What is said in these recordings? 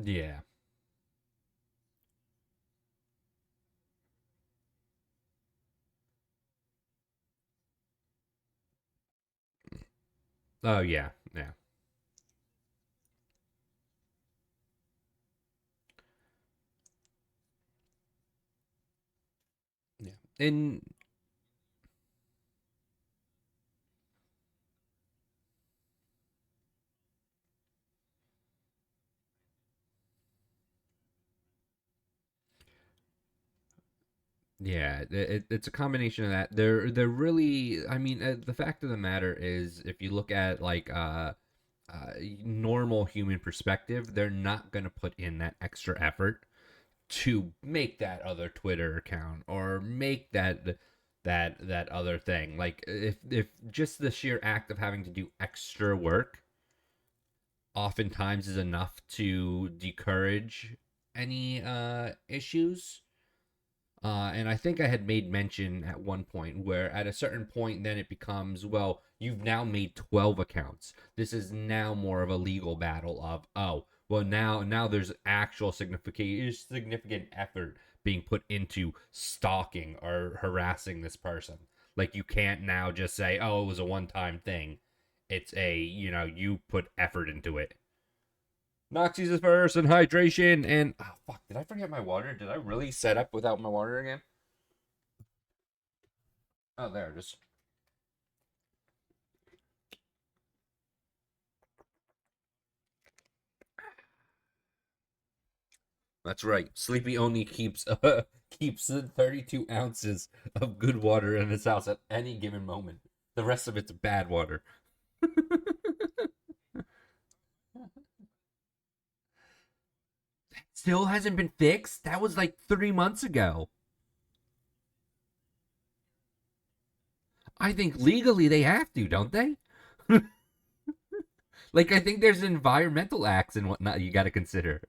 Yeah. Oh yeah. Yeah. Yeah. And yeah, it's a combination of that. They're really. I mean, the fact of the matter is, if you look at like normal human perspective, they're not gonna put in that extra effort to make that other Twitter account or make that other thing. Like if just the sheer act of having to do extra work oftentimes is enough to discourage any issues. And I think I had made mention at one point where at a certain point, then it becomes, well, you've now made 12 accounts. This is now more of a legal battle of, oh, well, now there's actual significant effort being put into stalking or harassing this person. Like you can't now just say, oh, it was a one-time thing. It's you put effort into it. Noxies is first and hydration and oh fuck, did I forget my water? Did I really set up without my water again? Oh, there it is. That's right. Sleepy only keeps 32 ounces of good water in his house at any given moment. The rest of it's bad water. Still hasn't been fixed. That was like 3 months ago. I think legally they have to, don't they? Like I think there's environmental acts and whatnot you got to consider.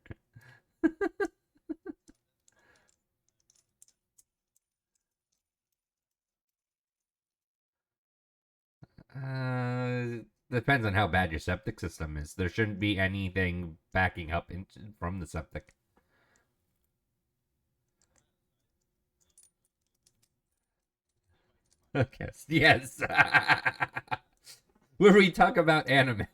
Depends on how bad your septic system is. There shouldn't be anything backing up from the septic. Yes, yes. Where we talk about anime.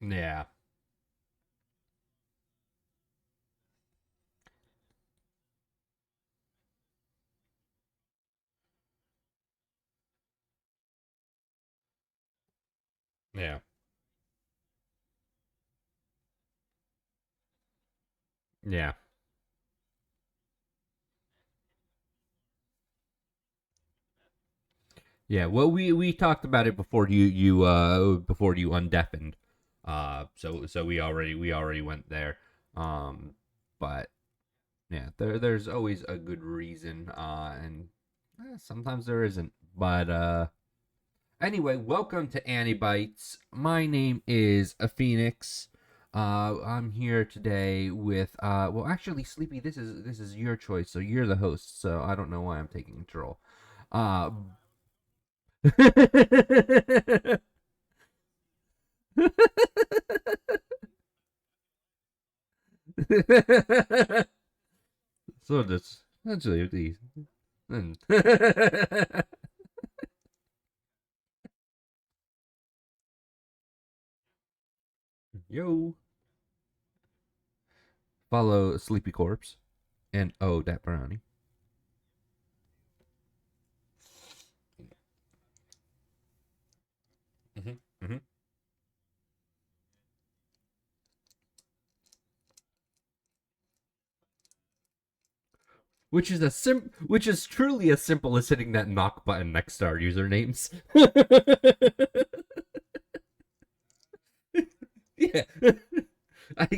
Yeah, yeah, yeah, yeah. Well, we talked about it before before you undeafened. So we already went there. Um, but yeah, there's always a good reason. And sometimes there isn't. But anyway, welcome to Anibites. My name is a Phoenix. I'm here today with well actually Sleepy, this is your choice, so you're the host, so I don't know why I'm taking control. Uh so that's actually these. Yo. Follow Sleepy Corpse and oh that brownie. Hmm. Hmm. which is truly as simple as hitting that knock button next to our usernames. Yeah. I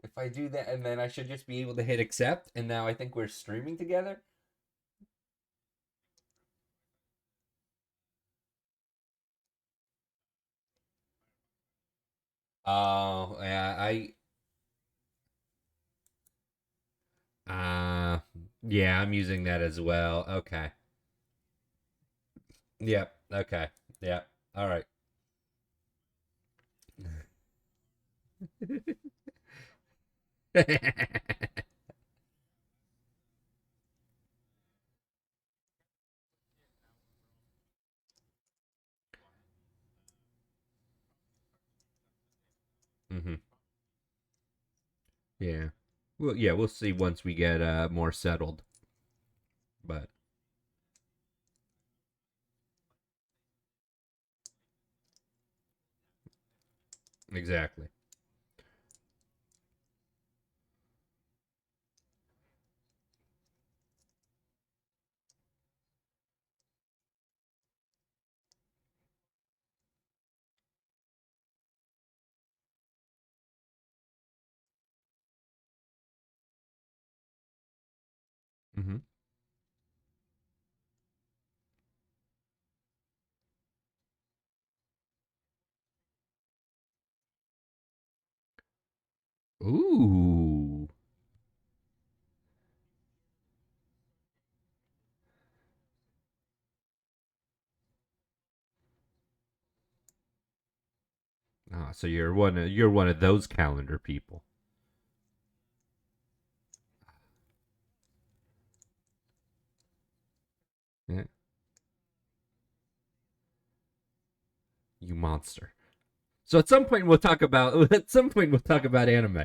if I do that and then I should just be able to hit accept and now I think we're streaming together. Oh, yeah, uh yeah, I'm using that as well. Okay. Yep. Okay. Yep. All right. Hmm. Yeah. Well, yeah, we'll see once we get more settled. But exactly. Hmm. Ooh. Ah, so you're one of those calendar people. Yeah. You monster. So at some point we'll talk about at some point we'll talk about anime.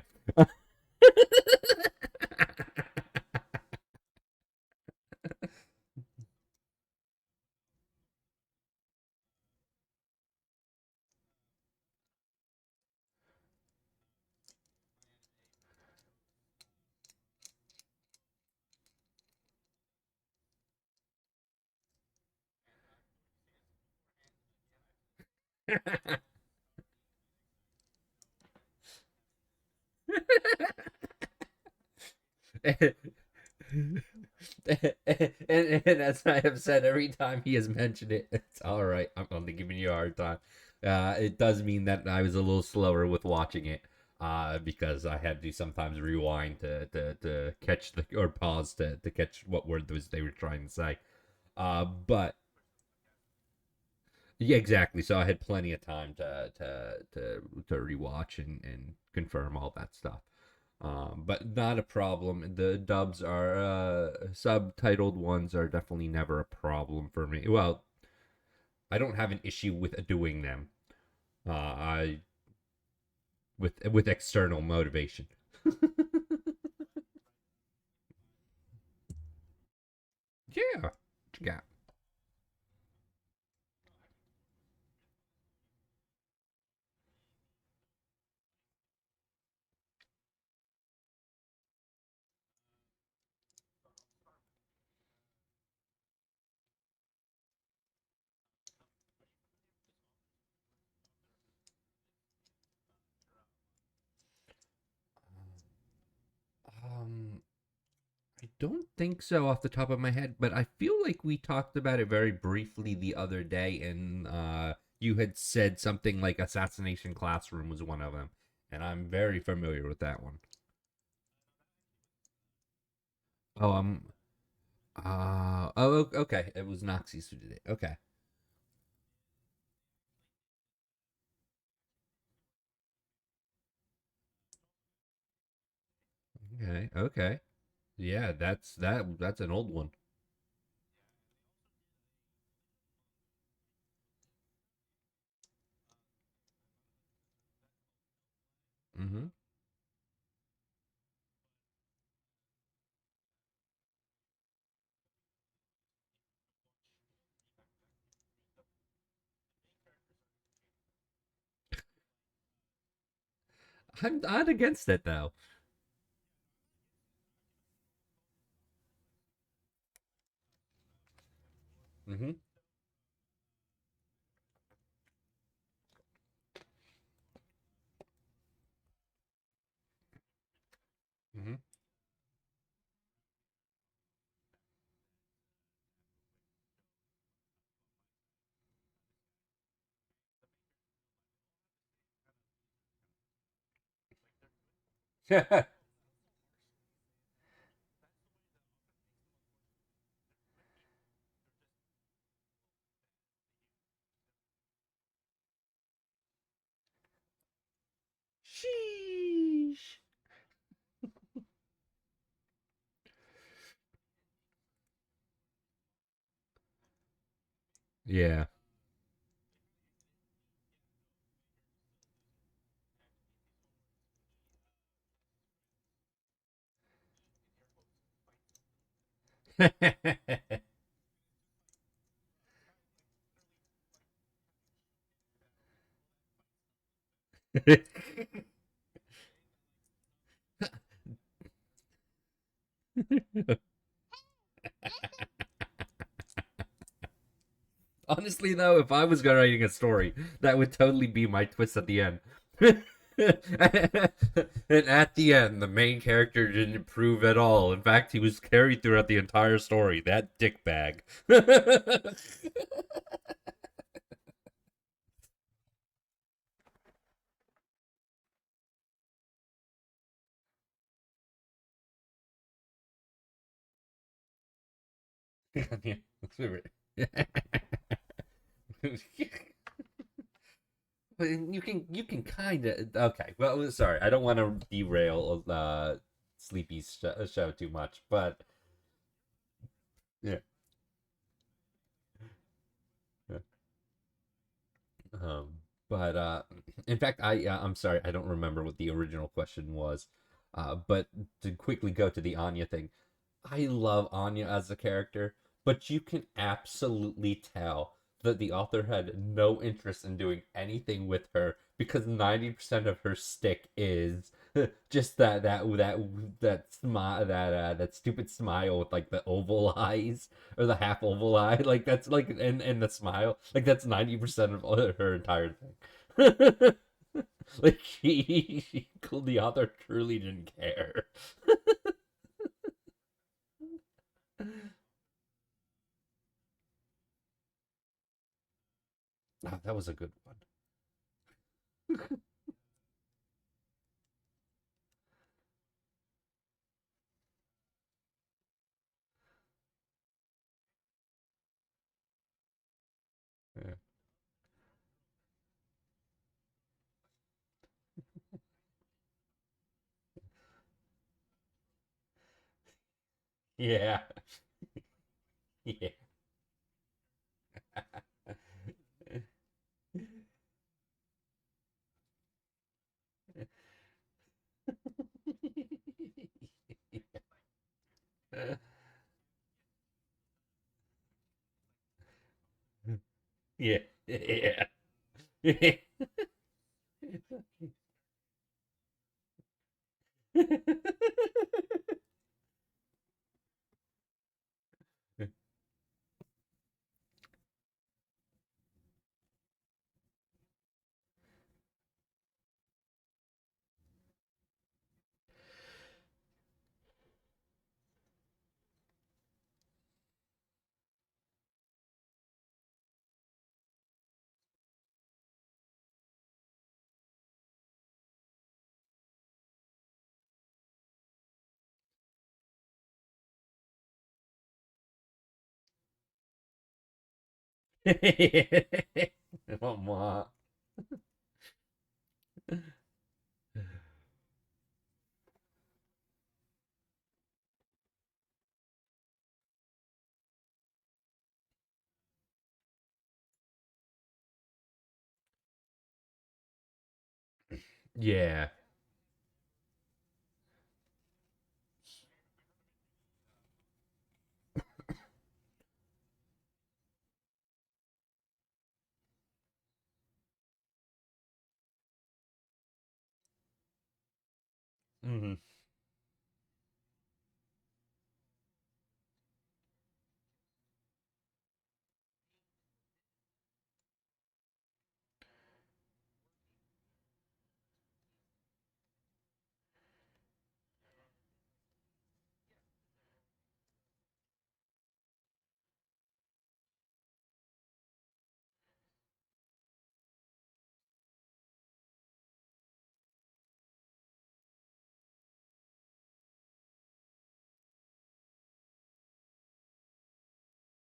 and, and as I have said every time he has mentioned it, it's all right. I'm only giving you a hard time. It does mean that I was a little slower with watching it because I had to sometimes rewind to catch the or pause to catch what word was they were trying to say. But yeah, exactly. So I had plenty of time to rewatch and confirm all that stuff. But not a problem. The dubs are subtitled ones are definitely never a problem for me. Well, I don't have an issue with doing them. I with external motivation. Yeah. Yeah. Um, I don't think so off the top of my head, but I feel like we talked about it very briefly the other day, and you had said something like Assassination Classroom was one of them, and I'm very familiar with that one. Oh, okay. It was Noxys who did it. Okay. Okay. Okay. Yeah, that's an old one. Mm-hmm. I'm not against it though. Mm-hmm. Mm-hmm. Sheesh. Yeah. Honestly, though, if I was writing a story, that would totally be my twist at the end. And at the end, the main character didn't improve at all. In fact, he was carried throughout the entire story. That dickbag. Yeah, you can kind of okay. Well, sorry, I don't want to derail Sleepy's show too much, but yeah. Yeah. Um, but in fact, I'm sorry, I don't remember what the original question was. But to quickly go to the Anya thing, I love Anya as a character, but you can absolutely tell that the author had no interest in doing anything with her because 90% of her stick is just that smile, that stupid smile with like the oval eyes or the half oval eye, like that's like and the smile, like that's 90% of her entire thing. Like the author truly didn't care. Oh, that was a good one. Yeah. Yeah. Yeah. Yeah. Yeah. Mwah. Yeah. Hmm.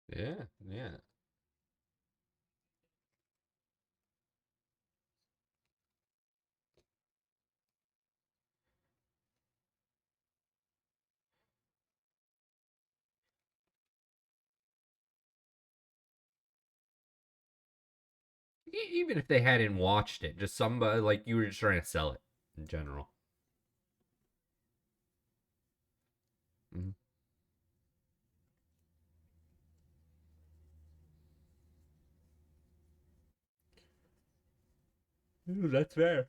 Yeah, yeah. Even if they hadn't watched it, just somebody like you were just trying to sell it in general. Mhm. Ooh, that's fair.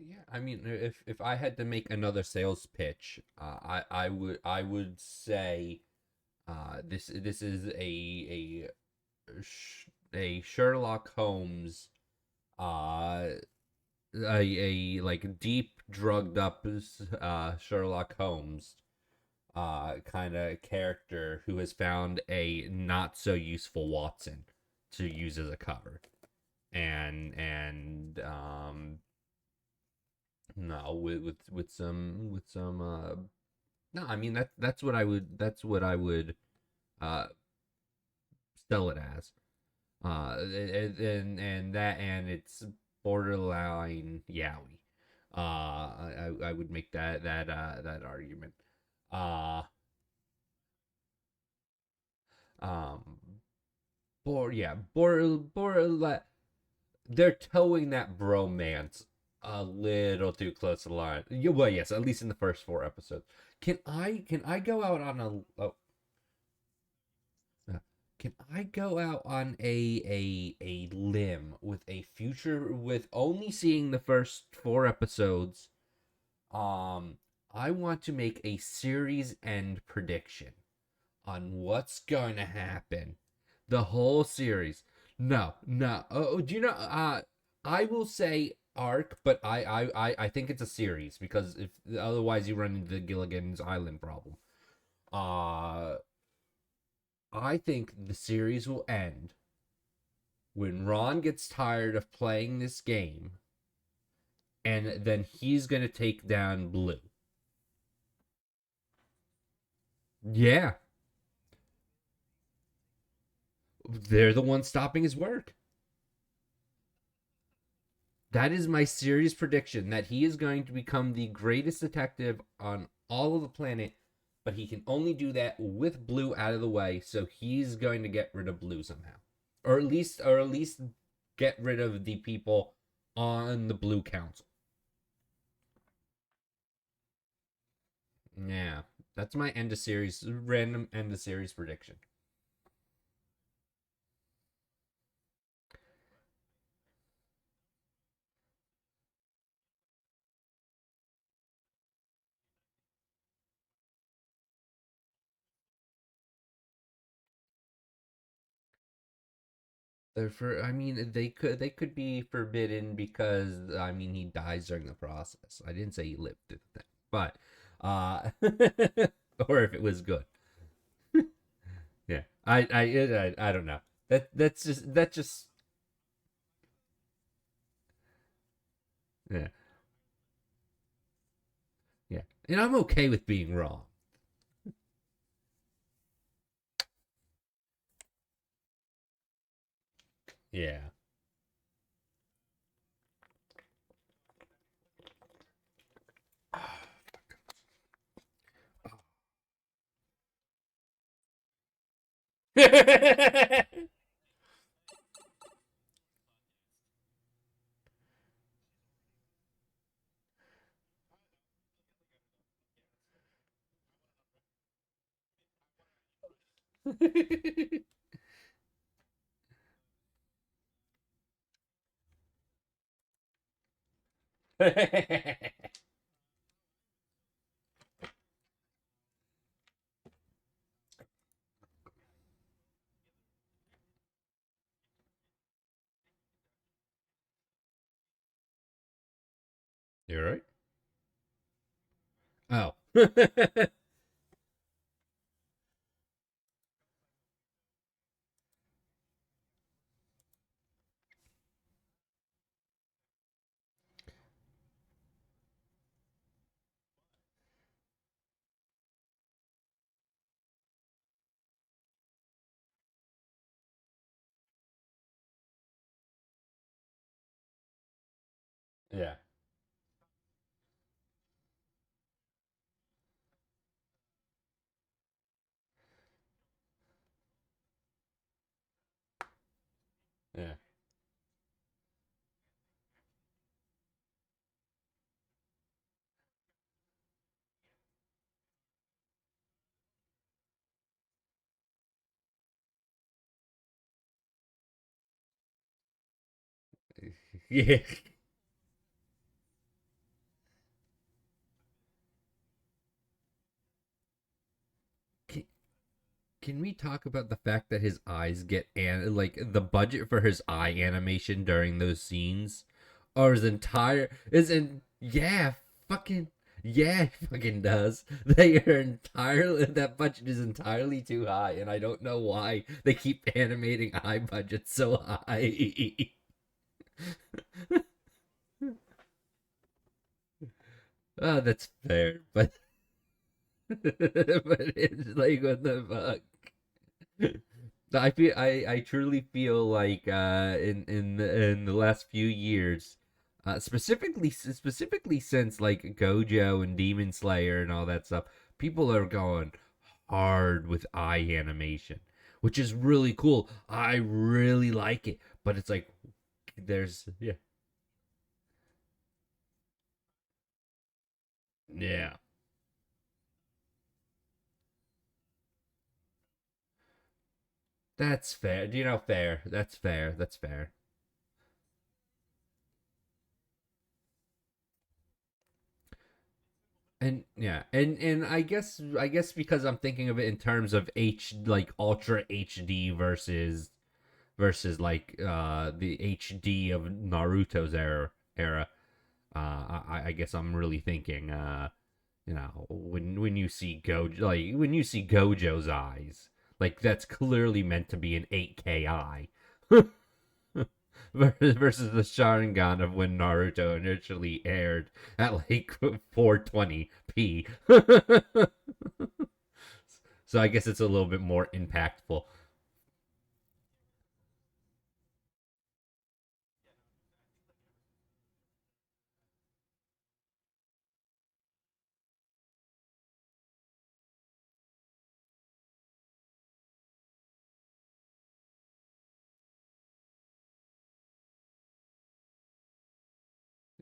Yeah, I mean, if I had to make another sales pitch, I would say this is a Sherlock Holmes uh a like deep drugged up Sherlock Holmes kind of character who has found a not so useful Watson to use as a cover, and no, with some no, I mean that's what I would uh sell it as. And that, and it's borderline yaoi. I would make that argument. Uh um yeah, they're towing that bromance a little too close to the line. Yeah, well, yes, at least in the first four episodes. Can I go out on uh, can I go out on a limb with a future with only seeing the first four episodes? Um, I want to make a series end prediction on what's going to happen. The whole series. No, no. Oh, do you know? I will say arc, but I think it's a series because if otherwise you run into the Gilligan's Island problem. Uh, I think the series will end when Ron gets tired of playing this game, and then he's gonna take down Blue. Yeah, they're the ones stopping his work. That is my serious prediction that he is going to become the greatest detective on all of the planet, but he can only do that with Blue out of the way, so he's going to get rid of Blue somehow. Or at least get rid of the people on the Blue Council. Yeah. That's my end of series random end of series prediction. I mean, they could be forbidden because I mean he dies during the process. I didn't say he lived through the thing, but uh, or if it was good. Yeah, I don't know. That's just yeah, yeah, and I'm okay with being wrong. Yeah, You're right. Oh. Yeah. Yeah. Yeah. Can, can we talk about the fact that his eyes get like the budget for his eye animation during those scenes or his entire is in yeah, fucking yeah, it fucking does. They are entirely that budget is entirely too high and I don't know why they keep animating eye budgets so high. Oh, that's fair, but but it's like what the fuck. I truly feel like in the last few years, specifically since like Gojo and Demon Slayer and all that stuff, people are going hard with eye animation, which is really cool. I really like it, but it's like there's yeah, that's fair. You know, fair. That's fair. That's fair. And yeah, and I guess because I'm thinking of it in terms of like ultra HD versus like the HD of Naruto's era. I guess I'm really thinking when you see Gojo's eyes, like that's clearly meant to be an 8K eye. Versus the Sharingan of when Naruto initially aired at like 420p. So I guess it's a little bit more impactful.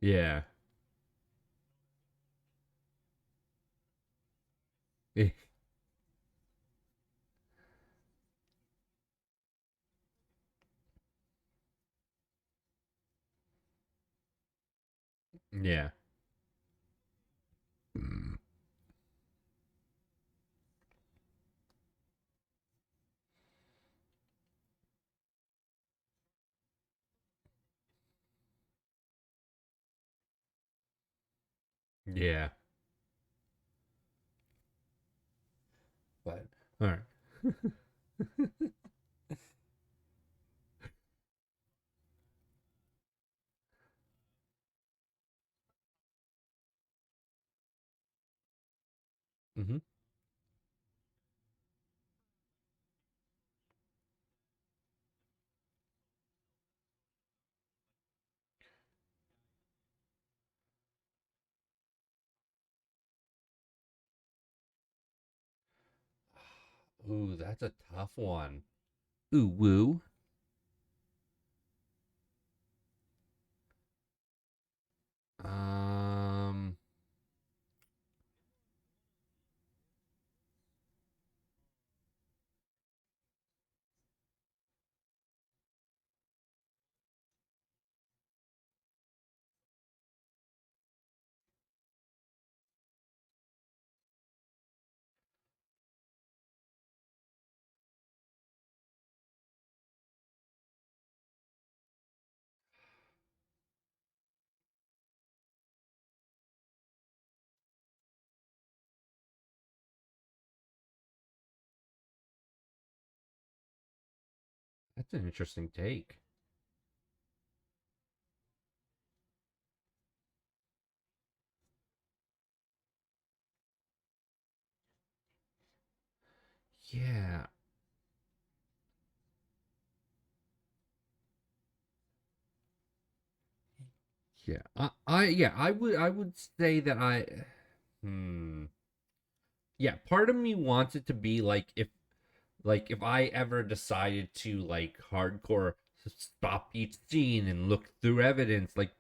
Yeah. Yeah. Yeah. But all right. Mm-hmm. Ooh, that's a tough one. Ooh, woo. Um, that's an interesting take. Yeah, yeah. Yeah, I would say that hmm. Yeah, part of me wants it to be like if I ever decided to like hardcore stop each scene and look through evidence, like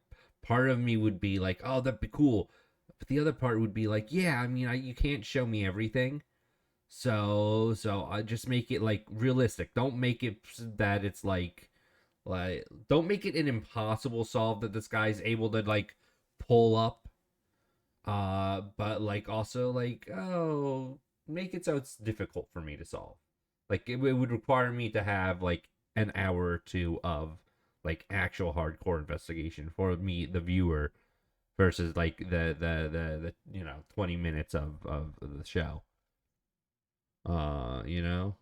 part of me would be like, oh, that'd be cool. But the other part would be like, yeah, I mean, you can't show me everything. So I just make it like realistic. Don't make it that it's like don't make it an impossible solve that this guy's able to like pull up. But like also like make it so it's difficult for me to solve. Like it would require me to have like an hour or two of like actual hardcore investigation for me, the viewer, versus like the 20 minutes of the show. You know?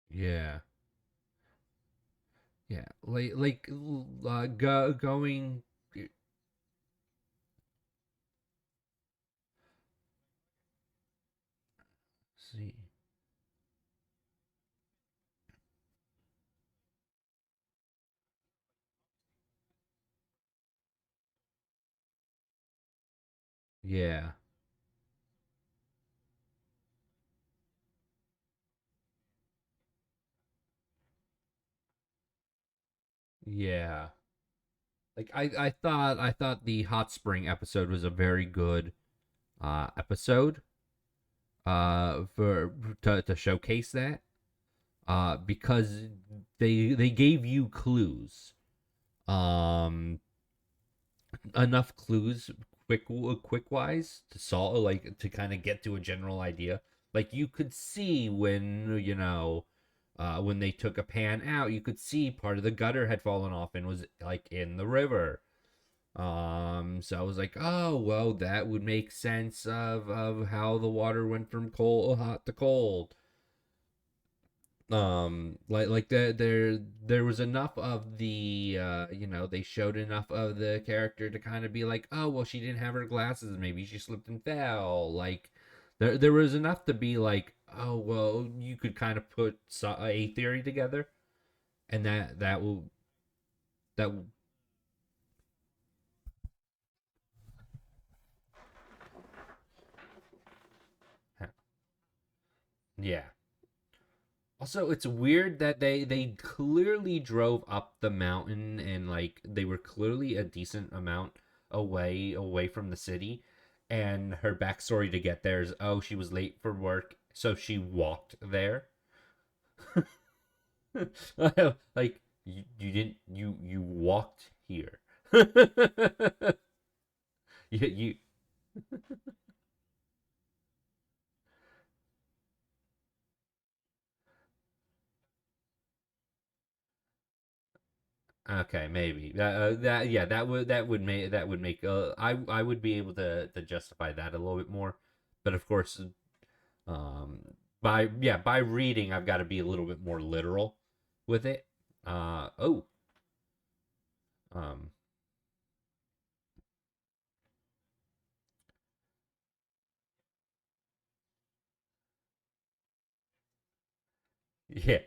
Yeah. Yeah. Going. See. Yeah. Yeah. Like I thought the hot spring episode was a very good episode for to showcase that because they gave you clues, um enough clues quick wise to solve, like to kind of get to a general idea. Like you could see when they took a pan out, you could see part of the gutter had fallen off and was like in the river. So I was like, oh well, that would make sense of how the water went from cold hot to cold. Like there was enough of the they showed enough of the character to kind of be like, oh well, she didn't have her glasses, maybe she slipped and fell. Like there was enough to be like, oh well, you could kind of put a theory together, and that will yeah. Also, it's weird that they clearly drove up the mountain and like they were clearly a decent amount away from the city, and her backstory to get there is, oh, she was late for work, so she walked there. Like you didn't you walked here. You okay, maybe that yeah, that would make I would be able to justify that a little bit more, but of course, um by reading, I've got to be a little bit more literal with it. Oh, um, yeah.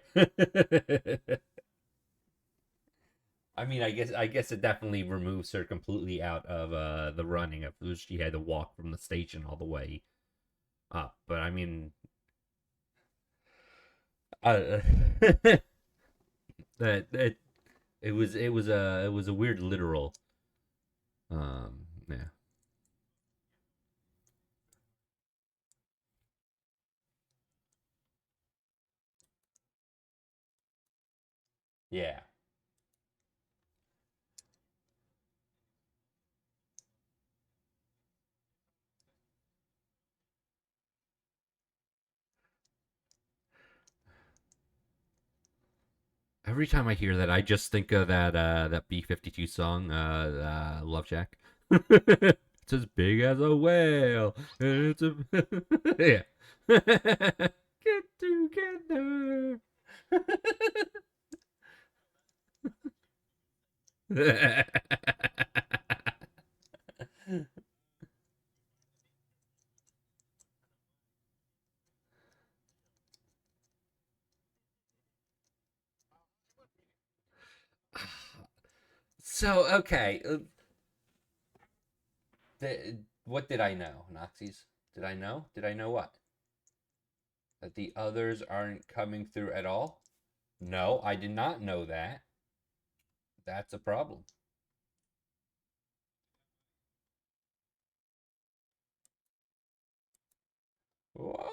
I mean, I guess it definitely removes her completely out of the running of she had to walk from the station all the way up. But I mean, uh, that it was a weird literal. Yeah, yeah. Every time I hear that, I just think of that B-52 song, Love Shack. It's as big as a whale. And it's a yeah. Get together. So okay, what did I know, Nazis? Did I know? Did I know what? That the others aren't coming through at all? No, I did not know that. That's a problem. What?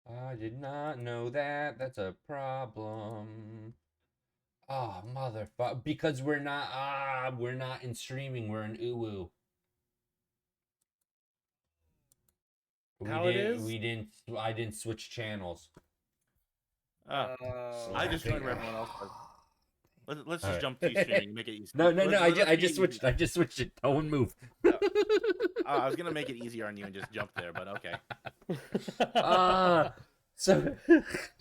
I did not know that. That's a problem. Oh, motherfucker. Because we're not in streaming, we're in Uwu. We How it didn't is? we didn't I didn't switch channels. Ah, I just Slapping. joined where everyone else was. Let's All just right. jump to streaming and make it easy. No, no, no. Let's I make it just switched. easy. I just switched it. No one move. Uh, I was gonna make it easier on you and just jump there, but okay. Ah, so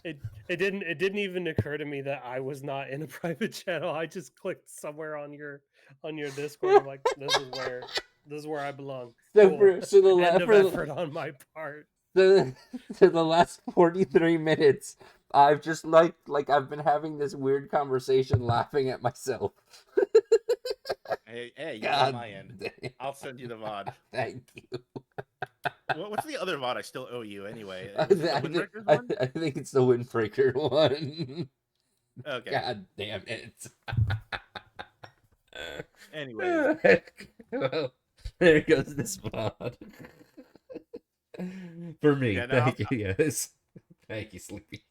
it didn't even occur to me that I was not in a private channel. I just clicked somewhere on your Discord. I'm like, this is where I belong. so Cool. for so the End of for effort on my part. the to the last 43 minutes, I've just like I've been having this weird conversation, laughing at myself. Hey, you're on God my end. damn. I'll send you the VOD. Thank you. What's the other VOD I still owe you anyway? I, Was it the I, Windbreakers I, one? I think it's the Windbreaker one. Okay. God damn it. Anyways, Well, there goes this pod. For me, yeah, no, thank you. Yes, thank you, Sleepy.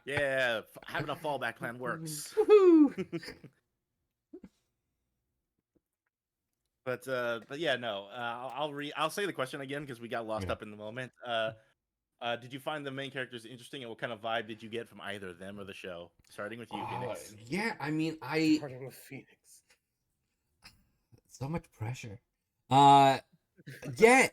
yeah, having a fallback plan works. Woohoo! But yeah, no. I'll say the question again because we got lost Yeah. up in the moment. Did you find the main characters interesting, and what kind of vibe did you get from either them or the show? Starting with you, Phoenix. Yeah, I mean, I Starting with Phoenix. so much pressure. Uh, yeah,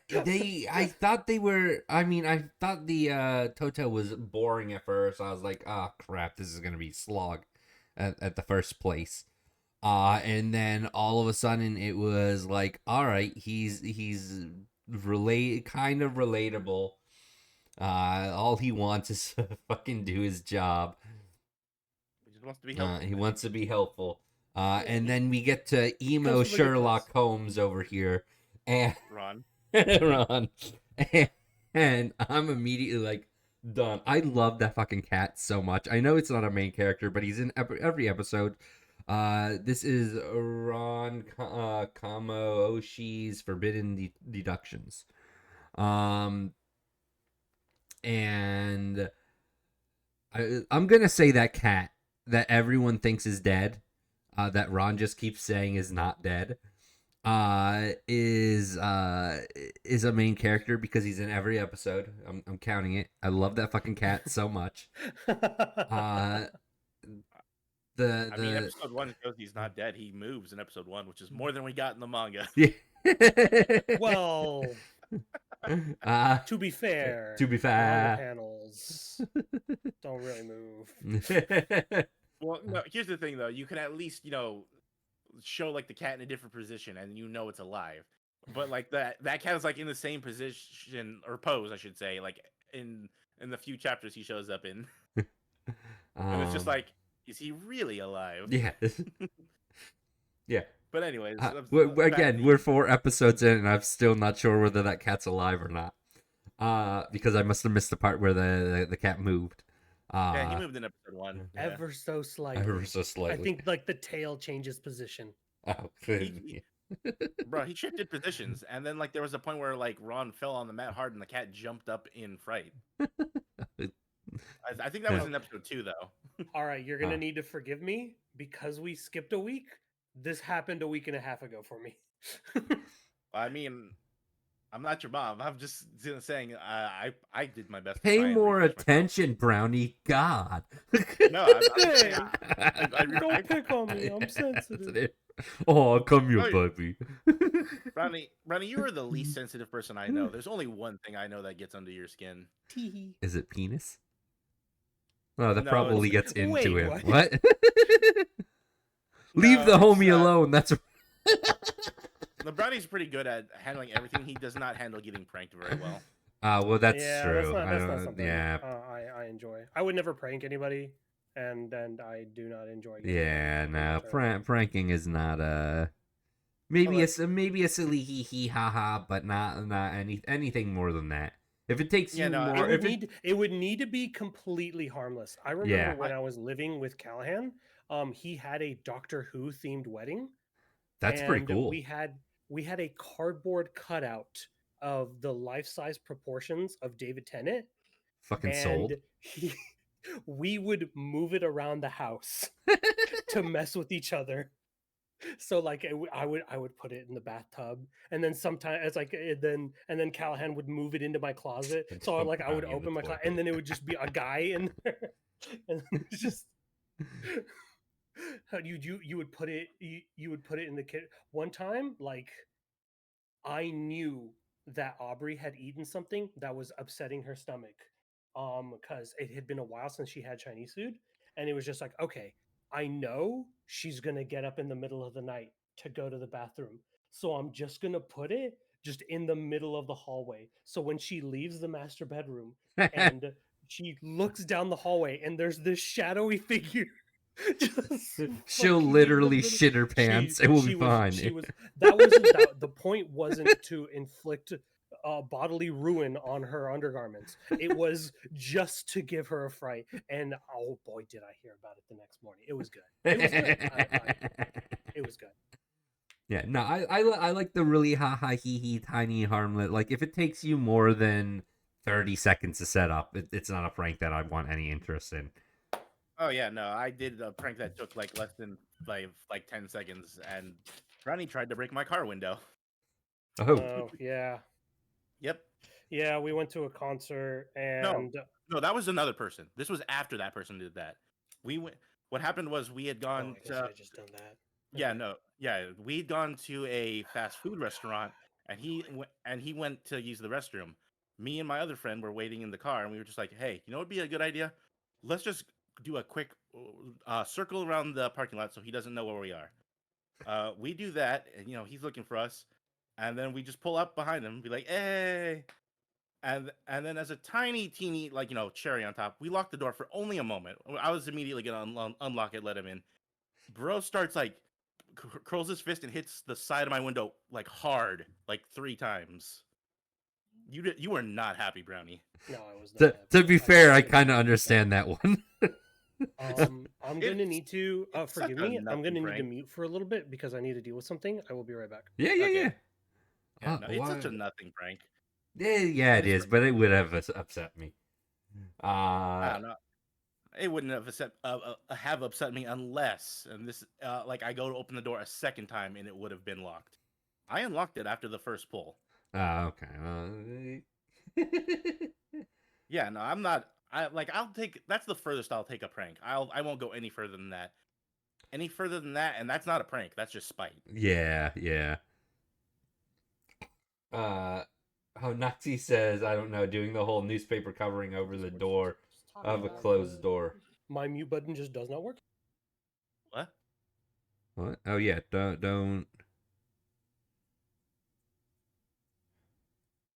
I thought they were. I mean, I thought the Toto was boring at first. I was like, oh crap, this is gonna be slog at the first place. And then all of a sudden it was like, all right, he's kind of relatable. All he wants is to fucking do his job. He just wants to be helpful. He man. wants to be helpful. And he- then we get to emo Comes from a good Sherlock place. Holmes over here, and Ron. Ron, and I'm immediately like, done. I love that fucking cat so much. I know it's not a main character, but he's in every episode. This is Ron Kamo Forbidden Deductions. Um, and I'm gonna say that cat that everyone thinks is dead, that Ron just keeps saying is not dead, is a main character because he's in every episode. I'm counting it. I love that fucking cat so much. Uh, I mean, episode 1 shows he's not dead. He moves in episode 1, which is more than we got in the manga. yeah. Well, uh, to be fair, to be manga fair. panels don't really move. Well, no, here's the thing though. You can at least, show like the cat in a different position and it's alive. But like that cat is like in the same position or pose, I should say, like in the few chapters he shows up in. And it's just like, is he really alive? yeah. Yeah. But anyways, Again, we're 4 episodes in, and I'm still not sure whether that cat's alive or not. Because I must have missed the part where the cat moved. Yeah, he moved in episode 1. Yeah. Ever so slightly. Ever so slightly. I think like the tail changes position. Oh, Bro, he shifted positions, and then like there was a point where like Ron fell on the mat hard, and the cat jumped up in fright. I think that was in episode 2, though. All right, you're gonna need to forgive me because we skipped a week. This happened a week and a half ago for me. I mean, I'm not your mom. I'm just saying I did my best. Pay to try and more refresh attention, Brownie. God. No, Hey, I don't pick on me. I'm sensitive. Oh, come here, No, baby. Ronnie, you are the least sensitive person I know. There's only one thing I know that gets under your skin. Tee. Is it penis? Oh, that No, probably it's- gets into Wait, him. what? What? Leave No, the homie it's, alone. That's The Brownie's pretty good at handling everything. He does not handle getting pranked very well. well, that's Yeah, true. That's not something. Yeah, I enjoy. I would never prank anybody, and I do not enjoy. getting yeah. No, pranked. pranking is not maybe Well, a silly hee hee ha ha, but not anything more than that. If it takes Yeah, you no, more, It would need to be completely harmless. I remember Yeah. when I was living with Callahan, he had a Doctor Who themed wedding. that's pretty and cool. we had a cardboard cutout of the life-size proportions of David Tennant, Fucking and sold. we would move it around the house to mess with each other. So like I would put it in the bathtub, and then sometimes it's like and then Callahan would move it into my closet. And So put like I would Brownie in the open my closet, toilet. and then it would just be a guy in there, and it's just how you would put it you would put it in the kid one time. Like I knew that Aubrey had eaten something that was upsetting her stomach, because it had been a while since she had Chinese food, and it was just like, okay, I know she's gonna get up in the middle of the night to go to the bathroom, so I'm just gonna put it just in the middle of the hallway. So when she leaves the master bedroom and she looks down the hallway, and there's this shadowy figure. Just She'll fucking in the literally middle. shit her pants. It will be fine. She was that wasn't that, the point wasn't to inflict bodily ruin on her undergarments. It was just to give her a fright. And oh boy, did I hear about it the next morning. It was good. It was good. It was good. Yeah, no, I like the really ha ha hee hee tiny harmless. Like if it takes you more than 30 seconds to set up, it's not a prank that I want any interest in. Oh yeah, no, I did a prank that took like less than like 10 seconds, and Brownie tried to break my car window. Oh, Oh yeah. Yep. Yeah, we went to a concert and No, that was another person. This was after that person did that. We went. What happened was we had oh, gone I guess to. I just done that. Yeah, Okay. no, yeah, we'd gone to a fast food restaurant, and he went to use the restroom. Me and my other friend were waiting in the car, and we were just like, "Hey, you know what would be a good idea? Let's just do a quick circle around the parking lot so he doesn't know where we are." We do that, and he's looking for us, and then we just pull up behind him, and be like, "Hey!" And then as a tiny, teeny cherry on top, we locked the door for only a moment. I was immediately gonna unlock it, let him in. Bro starts like curls his fist and hits the side of my window like hard, like 3 times. You were not happy, Brownie. No, I was not. to be fair, I actually kind of didn't understand that one. I'm gonna need to it's such forgive a me. I'm nothing gonna need to prank. mute for a little bit because I need to deal with something. I will be right back. Yeah. Okay. Yeah, no, it's why- such a nothing prank. Yeah, it is, but it would have upset me. I don't know. It wouldn't have upset me unless, and this like I go to open the door a second time and it would have been locked. I unlocked it after the first pull. Okay. Yeah, no, I'm not. I'll take. That's the furthest I'll take a prank. I won't go any further than that. any further than that, and that's not a prank. That's just spite. Yeah, yeah. How Nazi says, I don't know, doing the whole newspaper covering over the door of a closed door. My mute button just does not work. What? What? Oh yeah, don't.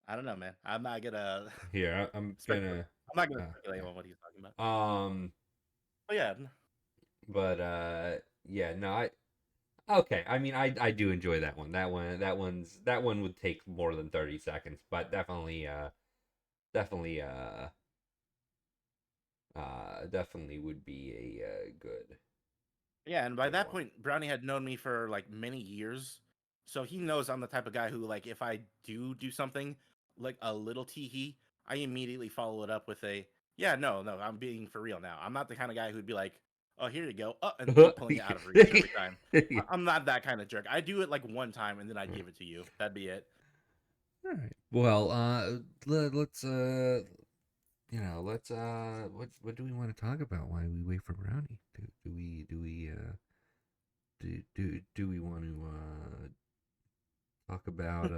I don't know, man. I'm not gonna Here, I'm speculate. gonna. I'm not gonna speculate Yeah. on what he's talking about. Um, But yeah, but yeah, no, okay. I mean, I do enjoy that one. That one would take more than 30 seconds, but definitely definitely would be a good. yeah, and by Good that one. point, Brownie had known me for like many years, so he knows I'm the type of guy who, like, if I do something like a little teehee, I immediately follow it up with a yeah, no, I'm being for real now. I'm not the kind of guy who'd be like, oh, here you go, and keep pulling it out of reach every time. I'm not that kind of jerk. I do it like one time and then I'd give it to you. That'd be it. All right. Well, let's what do we want to talk about while we wait for Brownie? Do we want to talk about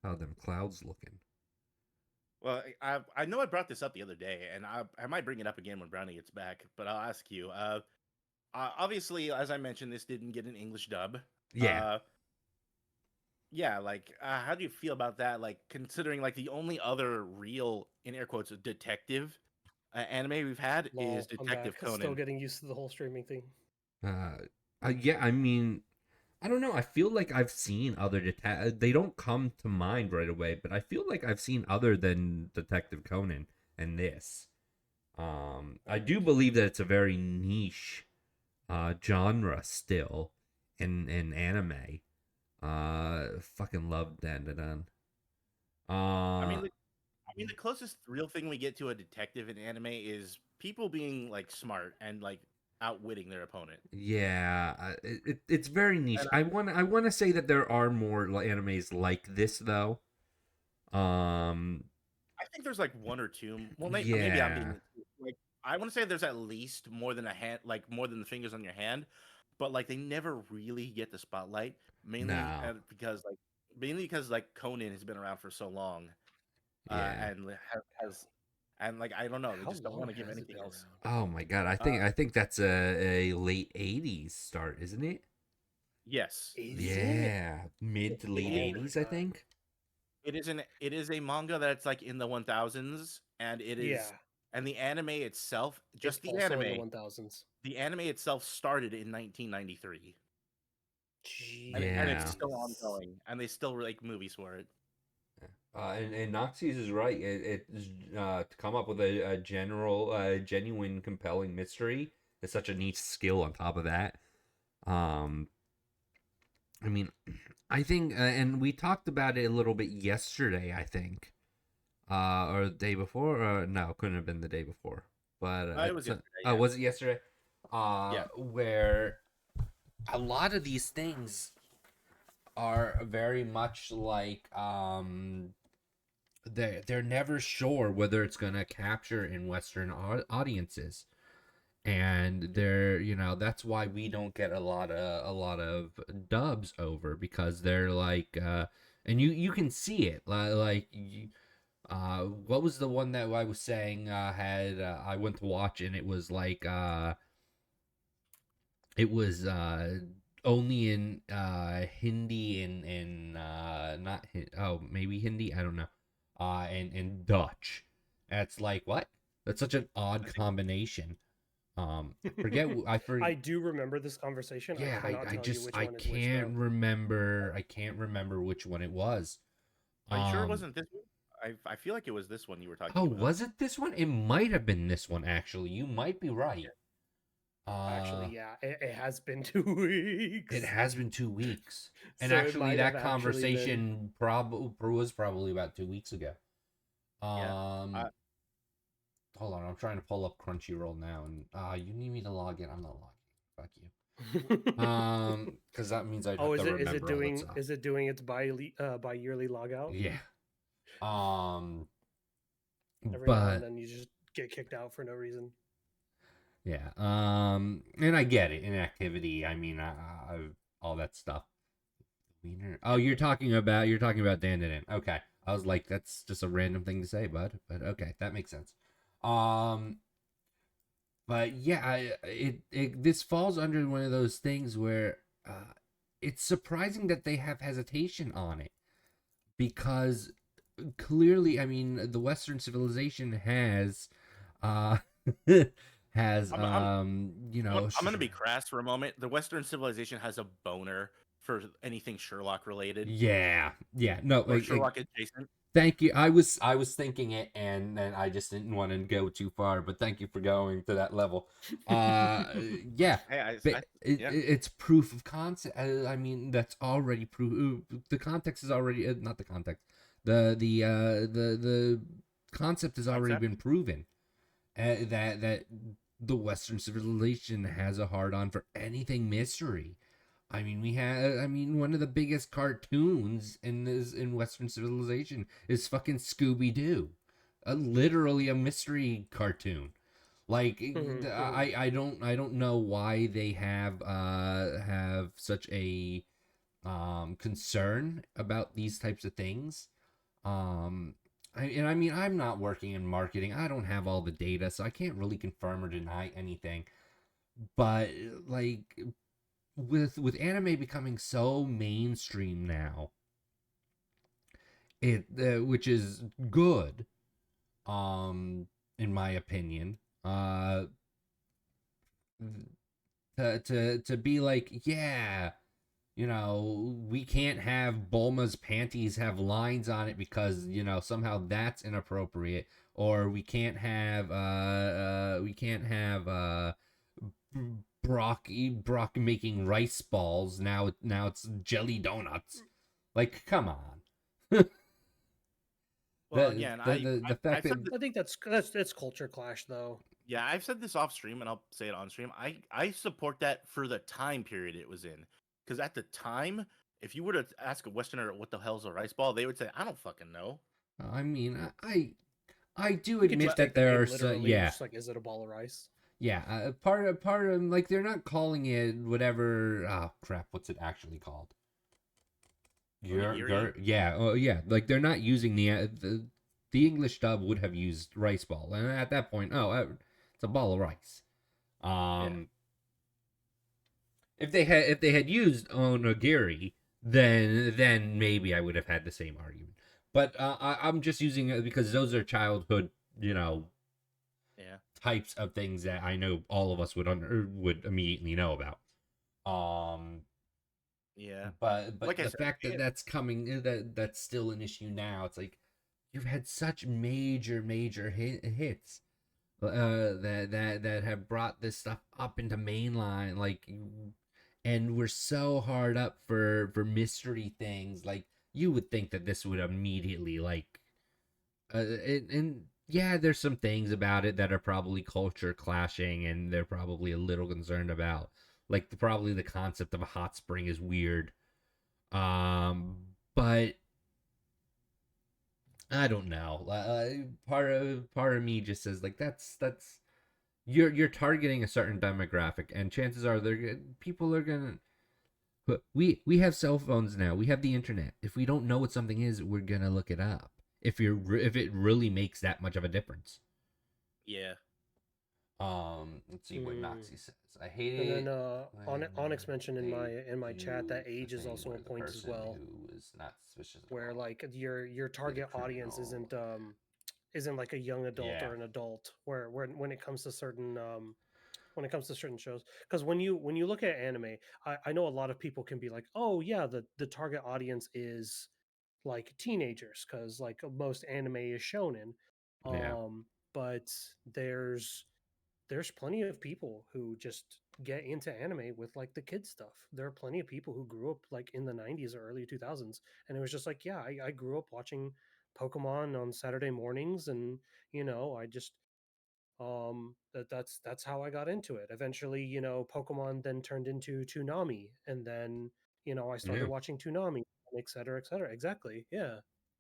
how them clouds looking? Well, I know I brought this up the other day, and I might bring it up again when Brownie gets back. But I'll ask you. Obviously, as I mentioned, this didn't get an English dub. Yeah. Uh, yeah, like, how do you feel about that? Like, considering like the only other real, in air quotes, detective anime we've had is Lol, I'm Detective back. Still Conan. getting used to the whole streaming thing. Uh, yeah. I mean, I don't know. I feel like I've seen other they don't come to mind right away, but I feel like I've seen other than Detective Conan and this. I do believe that it's a very niche genre still in anime. Fucking love Dandadan. I mean, Uh, the closest real thing we get to a detective in anime is people being like smart and like outwitting their opponent. yeah, it's very niche. And I want to say that there are more animes like this though. I think there's like one or two. Well, maybe I'm Yeah, being like, I want to say there's at least more than a hand, like more than the fingers on your hand, but like they never really get the spotlight, no, mainly because like Conan has been around for so long, yeah. and has and like I don't know, they How just don't long want to give has it anything been else. around? Oh my god, I Uh, think I think that's a late '80s start, isn't it? yes, Is it? Yeah, mid to late Oh my '80s, I god. think. it is a manga that's like in the 1000s, and it is Yeah, and the anime itself, it's just also in the 1000s. the anime itself started in 1993. And it's Yeah. still Jeez. ongoing, and they still make movies for it. And Noxys is right. It's to come up with a general, genuine, compelling mystery is such a neat skill. On top of that, um, I mean, I think, and we talked about it a little bit yesterday. I think, or the day before. No, couldn't have been the day before. But It was yesterday, yeah. was it yesterday? Yeah. Where a lot of these things are very much like they're never sure whether it's gonna capture in Western audiences, and they're that's why we don't get a lot of dubs over because they're like and you can see it what was the one that I was saying had I went to watch and it was like it was only in Hindi and not oh maybe Hindi I don't know and Dutch. That's like what? That's such an odd I think combination. I forget. I do remember this conversation. I Yeah, cannot I tell you just which I one is which can't though. remember. I can't remember which one it was. Are you sure it Um. wasn't this one? I feel like it was this one you were Oh, talking about. was it this one? It might have been this one actually. You might be right. Actually, Uh, yeah, it has been 2 it weeks. has been 2 weeks, and So it actually might have that actually been. conversation was probably about 2 weeks ago. Yeah. Um, hold on, I'm trying to pull up Crunchyroll now, and you need me to log in. I'm not logging. Fuck you. Because that means I'd Oh, have to is it remember all that doing stuff. is it doing its bi-yearly log out? Yeah. Um, Every now and but then you just get kicked out for no reason. Yeah. And I get it. Inactivity. I mean, all that stuff. Wiener. Oh, Yeah. you're talking about Dan. Okay. I was like, that's just a random thing to say, bud. But okay, that makes sense. Um, but yeah, this falls under one of those things where it's surprising that they have hesitation on it because clearly, I mean, the Western civilization has uh has I'm you know I'm gonna be crass for a moment. The Western civilization has a boner for anything Sherlock related yeah, no, or like, Sherlock adjacent. thank you. I was thinking it, and then I just didn't want to go too far. But thank you for going to that level. Yeah, Hey, but yeah, it's proof of concept. I mean, that's already proof. The context is already not the context. The concept has already concept. been proven. That the Western civilization has a hard on for anything mystery. I mean, one of the biggest cartoons in Western civilization is fucking Scooby Doo, literally a mystery cartoon. Like, Mhm, mhm. I don't know why they have such a concern about these types of things. I mean, I'm not working in marketing. I don't have all the data, so I can't really confirm or deny anything. But like, with anime becoming so mainstream now, it which is good, um, in my opinion, to be like, yeah, we can't have Bulma's panties have lines on it because somehow that's inappropriate, or we can't have Brock making rice balls. Now it's jelly donuts. Like, come on. the, Well, again, the fact I've that said I think that's culture clash though. yeah, I've said this off stream, and I'll say it on stream. I support that for the time period it was in, because at the time, if you were to ask a Westerner what the hell's a rice ball, they would say, I don't fucking know. I mean, I do You could admit just that take the there are name some, literally. It's yeah, just like, is it a ball of rice? yeah, part of like, they're not calling it whatever. Oh crap, what's it actually called? Onigiri. Yeah, oh yeah, like, they're not using the English dub would have used rice ball, and at that point, it's a ball of rice. Yeah, Um, if they had used onigiri, then maybe I would have had the same argument. But I'm just using it because those are childhood, you know, yeah, types of things that I know all of us would immediately know about. Um, yeah. but Like I the said, fact that yeah, that's coming, that's still an issue now. It's like, you've had such major hits that have brought this stuff up into mainline, like, and we're so hard up for mystery things. Like, you would think that this would immediately, like, and yeah, there's some things about it that are probably culture clashing, and they're probably a little concerned about, like, probably the concept of a hot spring is weird. But I don't know. Part of me just says, like, that's you're targeting a certain demographic, and chances are people are gonna. But we have cell phones now. We have the internet. If we don't know what something is, we're gonna look it up. If it really makes that much of a difference. yeah. Let's see what Mm. Noxie says. I hate And then it when Onyx mentioned in they my chat do that the age is thing also a where the point as person well, who is not suspicious at where all like your be the target audience criminal. isn't like a young adult Yeah, or an adult, where when it comes to certain shows. Because when you look at anime, I know a lot of people can be like, oh yeah, the target audience is like teenagers, because like most anime is shonen. yeah, But there's plenty of people who just get into anime with like the kid stuff. There are plenty of people who grew up like in the 90s or early 2000s, and it was just like, yeah, I grew up watching Pokemon on Saturday mornings, and I just that's how I got into it. Eventually, Pokemon then turned into Toonami, and then I started yeah, watching Toonami, et cetera, et cetera. Exactly. Yeah.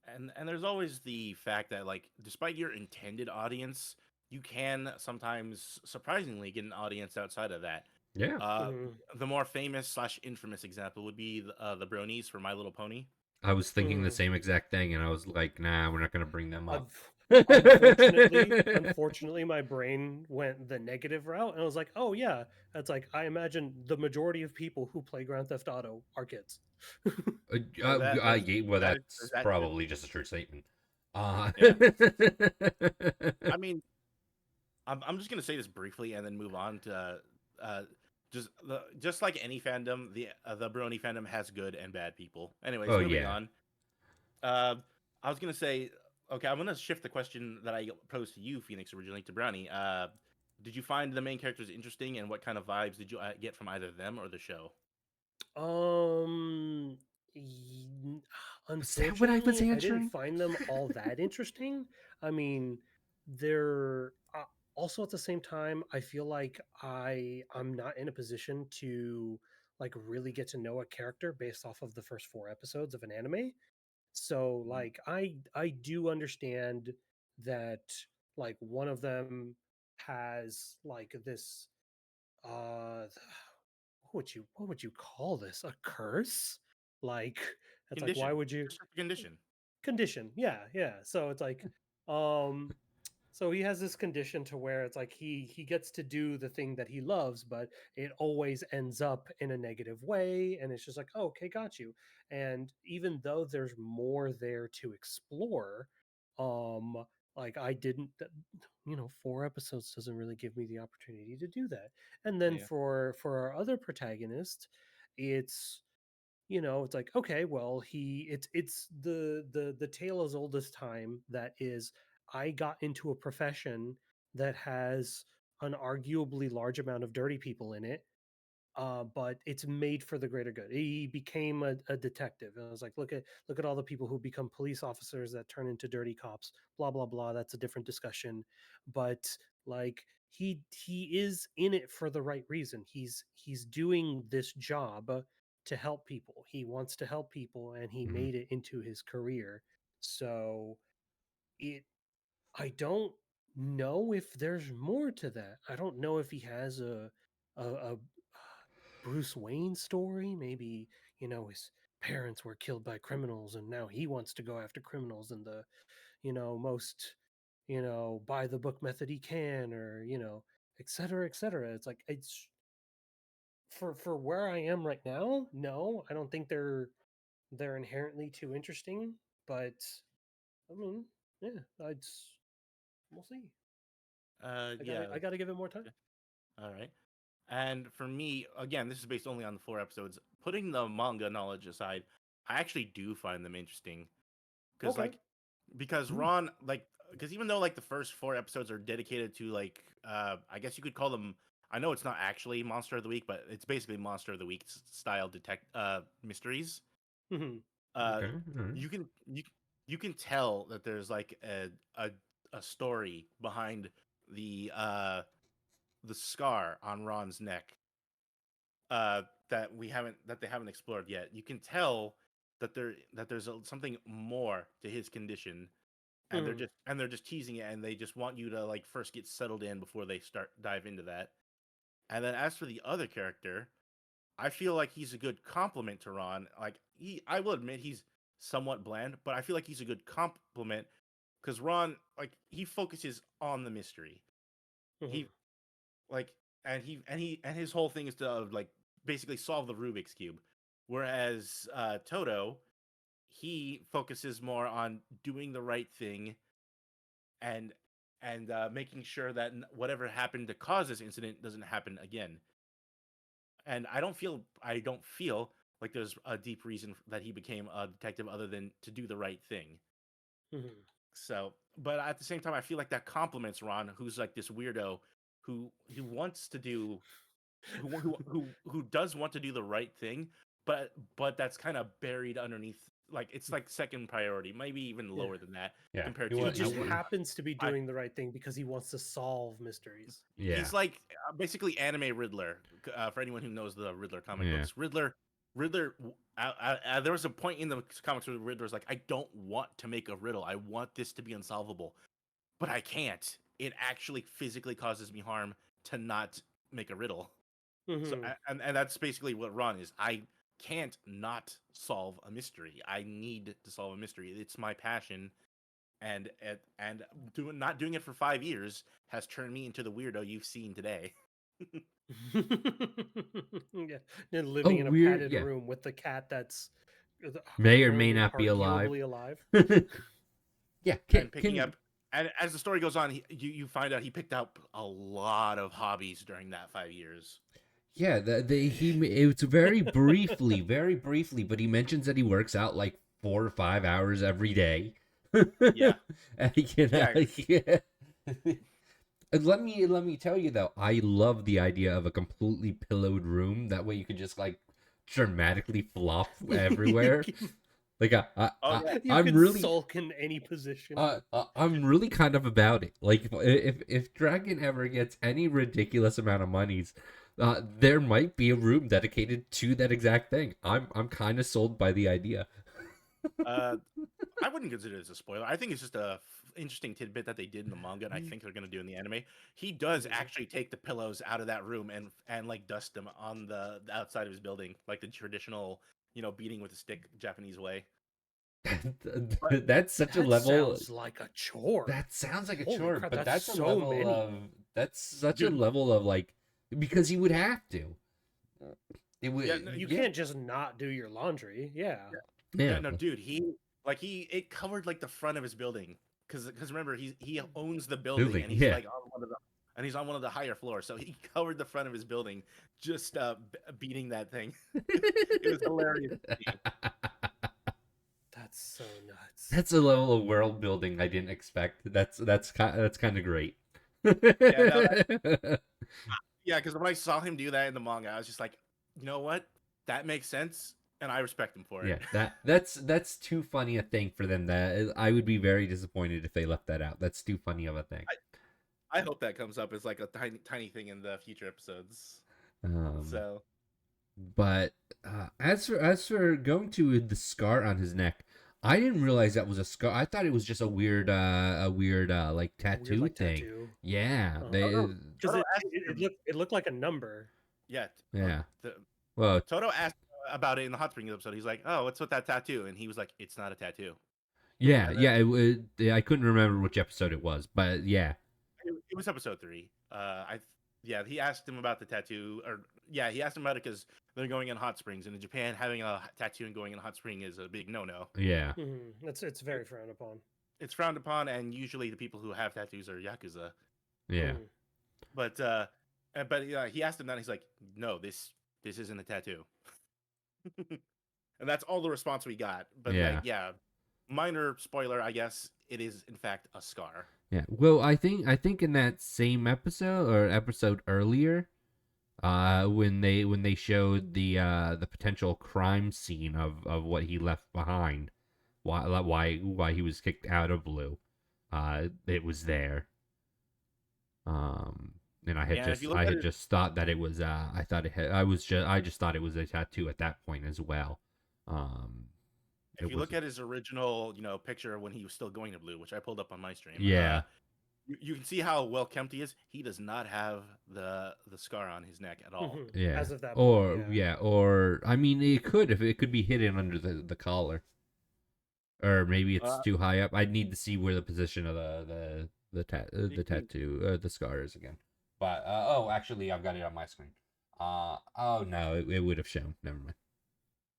And there's always the fact that, like, despite your intended audience, you can sometimes surprisingly get an audience outside of that. Yeah. Uh, Mhm. the more famous slash infamous example would be the bronies for My Little Pony. I was thinking the Mhm. same exact thing, and I was like, nah, we're not gonna bring them up. Unf- unfortunately, my brain went the negative route, and I was like, "Oh yeah, that's like I imagine the majority of people who play Grand Theft Auto are kids." Yeah, well, There's that's that too. probably just a true statement. Uh, Yeah, I mean, I'm just gonna say this briefly and then move on to uh, just like any fandom, the brony fandom has good and bad people. Anyways, oh moving yeah. on. Uh, I was gonna say, okay, I'm gonna shift the question that I posed to you, Phoenix, originally to Brownie. Did you find the main characters interesting, and what kind of vibes did you get from either them or the show? Um, y- Was that what I was Unfortunately, I didn't answering? find them all that interesting. I mean, they're also at the same time, I feel like I'm not in a position to like really get to know a character based off of the first 4 episodes of an anime. So Mhm. like I do understand that like one of them has like this uh what would you call this, a curse, like it's like why Condition, would you just like a condition. condition, yeah, so it's like um so he has this condition to where it's like he gets to do the thing that he loves, but it always ends up in a negative way, and it's just like, oh, okay, got you. And even though there's more there to explore, um like I didn't 4 episodes doesn't really give me the opportunity to do that. And then Yeah. for our other protagonist, it's it's like, okay, well, it's the tale as old as time, that is, I got into a profession that has an arguably large amount of dirty people in it, but it's made for the greater good. He became a detective, and I was like, look at all the people who become police officers that turn into dirty cops. Blah blah blah. That's a different discussion, but like he is in it for the right reason. He's doing this job to help people. He wants to help people, and he Mhm. made it into his career. So it I don't know if there's more to that. I don't know if he has a Bruce Wayne story. Maybe, his parents were killed by criminals and now he wants to go after criminals in the, most, by the book method he can, or, et cetera, et cetera. It's like it's for where I am right now, no, I don't think they're inherently too interesting, but I mean, yeah, we'll see. Yeah. I gotta give it more time. Okay. All right. And for me, again, this is based only on the 4 episodes. Putting the manga knowledge aside, I actually do find them interesting because, Okay. like, because Mm. Ron, like, because even though like the first 4 episodes are dedicated to like, I guess you could call them. I know it's not actually Monster of the Week, but it's basically Monster of the Week style detect mysteries. Hmm. Uh, Okay. All right. you can tell that there's like a story behind the uh the scar on Ron's neck that they haven't explored yet. You can tell that there's something more to his condition, and Hmm. they're just teasing it, and they just want you to like first get settled in before they start dive into that. And then as for the other character, I feel like he's a good complement to Ron. Like I will admit he's somewhat bland, but I feel like he's a good complement because Ron, like, he focuses on the mystery. Hmm. He like and his whole thing is to like basically solve the Rubik's cube, whereas Toto, he focuses more on doing the right thing and making sure that whatever happened to cause this incident doesn't happen again. And I don't feel like there's a deep reason that he became a detective other than to do the right thing. Hmm. So, but at the same time, I feel like that compliments Ron, who's like this weirdo who wants to do who does want to do the right thing, but that's kind of buried underneath. Like it's like second priority, maybe even Yeah. lower than that Yeah. compared You to He want his you just want. main. happens to be I, doing the right thing because he wants to solve mysteries. Yeah. he's like basically anime Riddler. For anyone who knows the Riddler comic Yeah. books, Riddler. There was a point in the comics where Riddler's like, I don't want to make a riddle. I want this to be unsolvable. but I can't. It actually physically causes me harm to not make a riddle. So Hmm. and that's basically what Ron is. I can't not solve a mystery. I need to solve a mystery. It's my passion, and not doing it for 5 years has turned me into the weirdo you've seen today. Yeah, and Oh, living in a weird. padded Yeah, room with the cat that's may or may apparently not be alive. arguably alive. Yeah, And picking can up, and as the story goes on, you find out he picked up a lot of hobbies during that 5 years. yeah, it's very briefly, but he mentions that he works out like 4 or 5 hours every day. Yeah, And, you know, yeah, yeah. And let me tell you though, I love the idea of a completely pillowed room. That way you can just like dramatically flop You everywhere. can, Like oh yeah, you I'm can really sulk in any position. I'm really kind of about it. Like if Dragon ever gets any ridiculous amount of monies, there might be a room dedicated to that exact thing. I'm kind of sold by the idea. uh, I wouldn't consider this a spoiler. I think it's just a interesting tidbit that they did in the manga, and I think they're gonna do in the anime. He does Mhm. actually take the pillows out of that room and like dust them on the outside of his building, like the traditional, beating with a stick Japanese way. But That's such a That level. sounds like a chore. That sounds like a Holy chore, crap, but that's that's a so level many. of that's such a dude, level of like because he would have to. It yeah, no, would You yeah can't just not do your laundry. Yeah. yeah, yeah no, dude, he it covered like the front of his building because remember he owns the building building and he's yeah. like on one of the higher floors, so he covered the front of his building just beating that thing. It was hilarious to see. That's so nuts. That's a level of world building I didn't expect. That's kind of great. Yeah, no, yeah, because when I saw him do that in the manga, I was just like, you know what? That makes sense, and I respect him for it. Yeah, that's too funny a thing for them. That I would be very disappointed if they left that out. That's too funny of a thing. I hope that comes up as like a tiny thing in the future episodes. Um, So but as for going to the scar on his neck, I didn't realize that was a scar. I thought it was just a weird like A weird tattoo like thing. tattoo. Yeah, Toto, they Because Toto it, asked it it him, looked like a number. yeah, yeah. the, Well, Toto asked about it in the hot springs episode. He's like, "Oh, what's with that tattoo?" And he was like, "It's not a tattoo." yeah, And then yeah. I couldn't remember which episode it was, but yeah, it was episode 3. Yeah, he asked him about the tattoo, or yeah, he asked him about it because they're going in hot springs, and in Japan, having a tattoo and going in a hot spring is a big no-no. yeah, It's very frowned upon. It's frowned upon, and usually the people who have tattoos are yakuza. yeah, Mhm. But yeah, he asked him that. And he's like, "No, this isn't a tattoo," and that's all the response we got. But like, yeah. yeah, minor spoiler, I guess it is in fact a scar. Yeah. Well, I think in that same episode or episode earlier, when they showed the potential crime scene of what he left behind, why he was kicked out of Blue, it was there. And I had Yeah, and if just you look I at had it, just thought that it was I thought it had, I just thought it was a tattoo at that point as well. Um, if it you look wasn't. at his original, picture when he was still going to Blue, which I pulled up on my stream, Yeah. you can see how well kempt he is. He does not have the scar on his neck at all. Yeah. As of that point, Or yeah. yeah, or I mean it could if it could be hidden under the collar. Or maybe it's Uh, too high up. I'd need to see where the position of the you- tattoo the scar is again. But oh, actually, I've got it on my screen. Oh no, it would have shown. Never mind.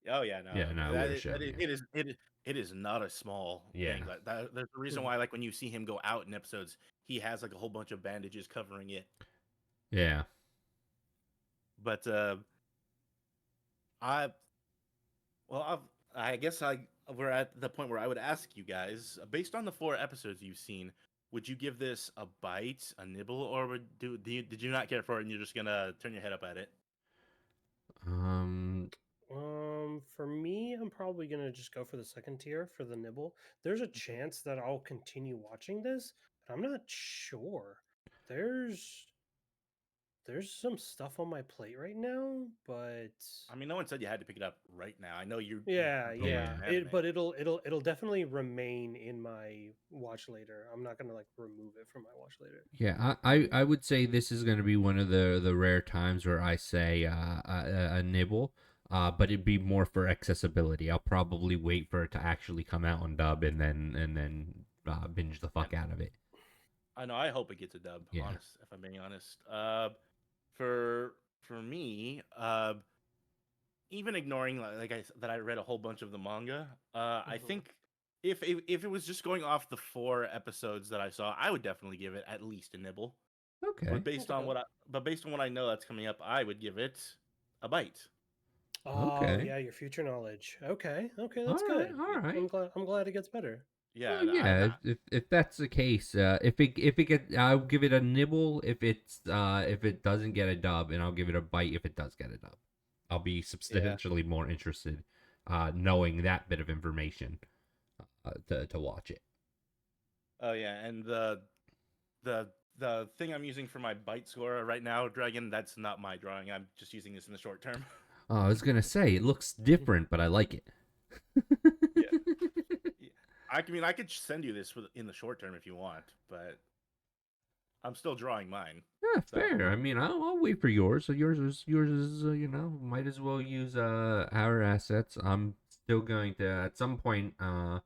oh yeah, no, Yeah, no, it would have shown. Yeah, it is not a small yeah, thing. There's a reason Mhm. why, like when you see him go out in episodes, he has like a whole bunch of bandages covering it. yeah. But I well, I guess we're at the point where I would ask you guys, based on the 4 episodes you've seen, would you give this a bite, a nibble, or did you not care for it and you're just gonna turn your head up at it? Um, For me, I'm probably gonna just go for the second tier for the nibble. There's a chance that I'll continue watching this, but I'm not sure. There's there's some stuff on my plate right now, but I mean, no one said you had to pick it up right now. I know you're yeah, don't watch yeah. Yeah. anime. But it'll definitely remain in my watch later. I'm not gonna like remove it from my watch later. Yeah, I would say this is going to be one of the rare times where I say a nibble, but it'd be more for accessibility. I'll probably wait for it to actually come out on dub and then binge the fuck And out of it. I know I hope it gets a dub. Yeah. Honest, if I'm being honest. For me, even ignoring that I read a whole bunch of the manga. I Mhm. think if it was just going off the 4 episodes that I saw, I would definitely give it at least a nibble. Okay. Okay. But based on what I know that's coming up, I would give it a bite. Oh Okay. yeah, your future knowledge. Okay, okay, All that's right. good. All right. I'm glad it gets better. Yeah, Well, and yeah. If that's the case, if it get, I'll give it a nibble if it doesn't get a dub, and I'll give it a bite if it does get a dub. I'll be Yeah. substantially more interested, knowing that bit of information, to watch it. oh yeah, and the the thing I'm using for my bite score right now, Dragon, that's not my drawing. I'm just using this in the short term. Oh, I was gonna say it looks different, but I like it. Yeah. Yeah. I mean, I could send you this in the short term if you want, but I'm still drawing mine. Yeah, So, fair. I mean, I'll wait for yours. So yours is might as well use our assets. I'm still going to at some point I'll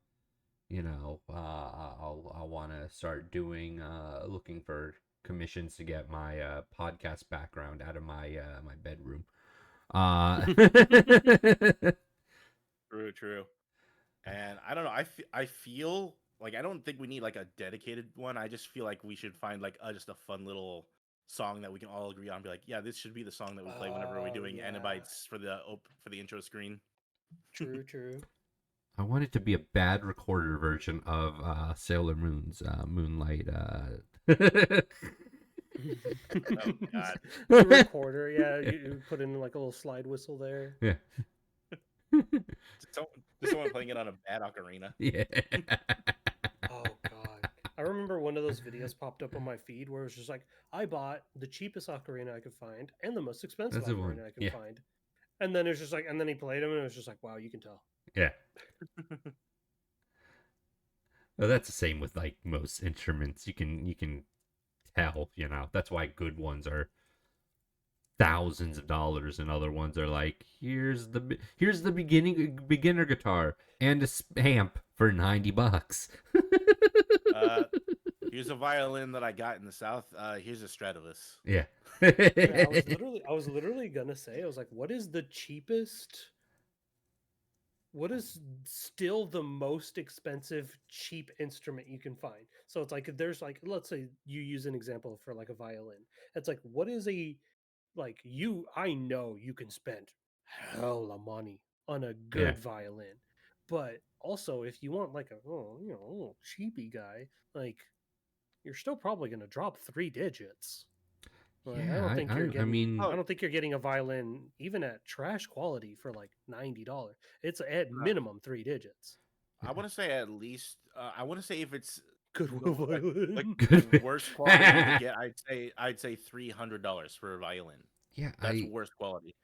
want to start doing looking for commissions to get my podcast background out of my bedroom. Uh true, true. And I don't know. I feel like I don't think we need like a dedicated one. I just feel like we should find like just a fun little song that we can all agree on. Be like, yeah, this should be the song that we play whenever we're Oh doing yeah. Anibites for the intro screen. True, true. I want it to be a bad recorder version of Sailor Moon's Moonlight. Oh God, The recorder, yeah, you put in like a little slide whistle there. Yeah. just, so, just someone playing it on a bad ocarina. Yeah. Oh god. I remember one of those videos popped up on my feed where it was just like, I bought the cheapest ocarina I could find and the most expensive That's the one. ocarina I can Yeah. find. And then it was just like, and then he played them and it was just like, wow, you can tell. Yeah. Well, that's the same with like most instruments. You can tell, That's why good ones are thousands of dollars and other ones are like, here's the beginner guitar and a amp for $90. Uh, here's a violin that I got in the south. Here's a Stradivarius. Yeah. Yeah, I was literally gonna say, I was like, what is the cheapest? What is still the most expensive cheap instrument you can find? So it's like if there's like, let's say you use an example for like a violin. It's like, what is a like you I know you can spend hella money on a Yeah. good violin. But also if you want like a a little cheapy guy, like you're still probably gonna drop 3 digits. Like Yeah, I mean, Oh, I don't think you're getting a violin even at trash quality for like $90. It's at uh, minimum 3 digits. I want to say at least. I want to say if it's Good the like violin. the good. worst quality you could get, I'd say $300 for a violin. Yeah, That's I worst quality.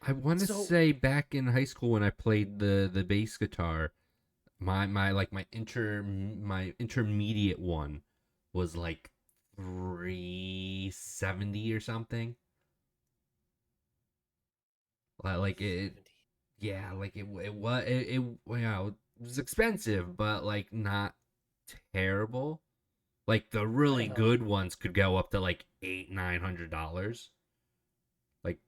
I want to So say back in high school when I played the bass guitar, my intermediate one was like 370 or something. Like it 70. yeah, like it was expensive, but like not terrible. Like the really Uh-huh. good ones could go up to like $800-900. Like,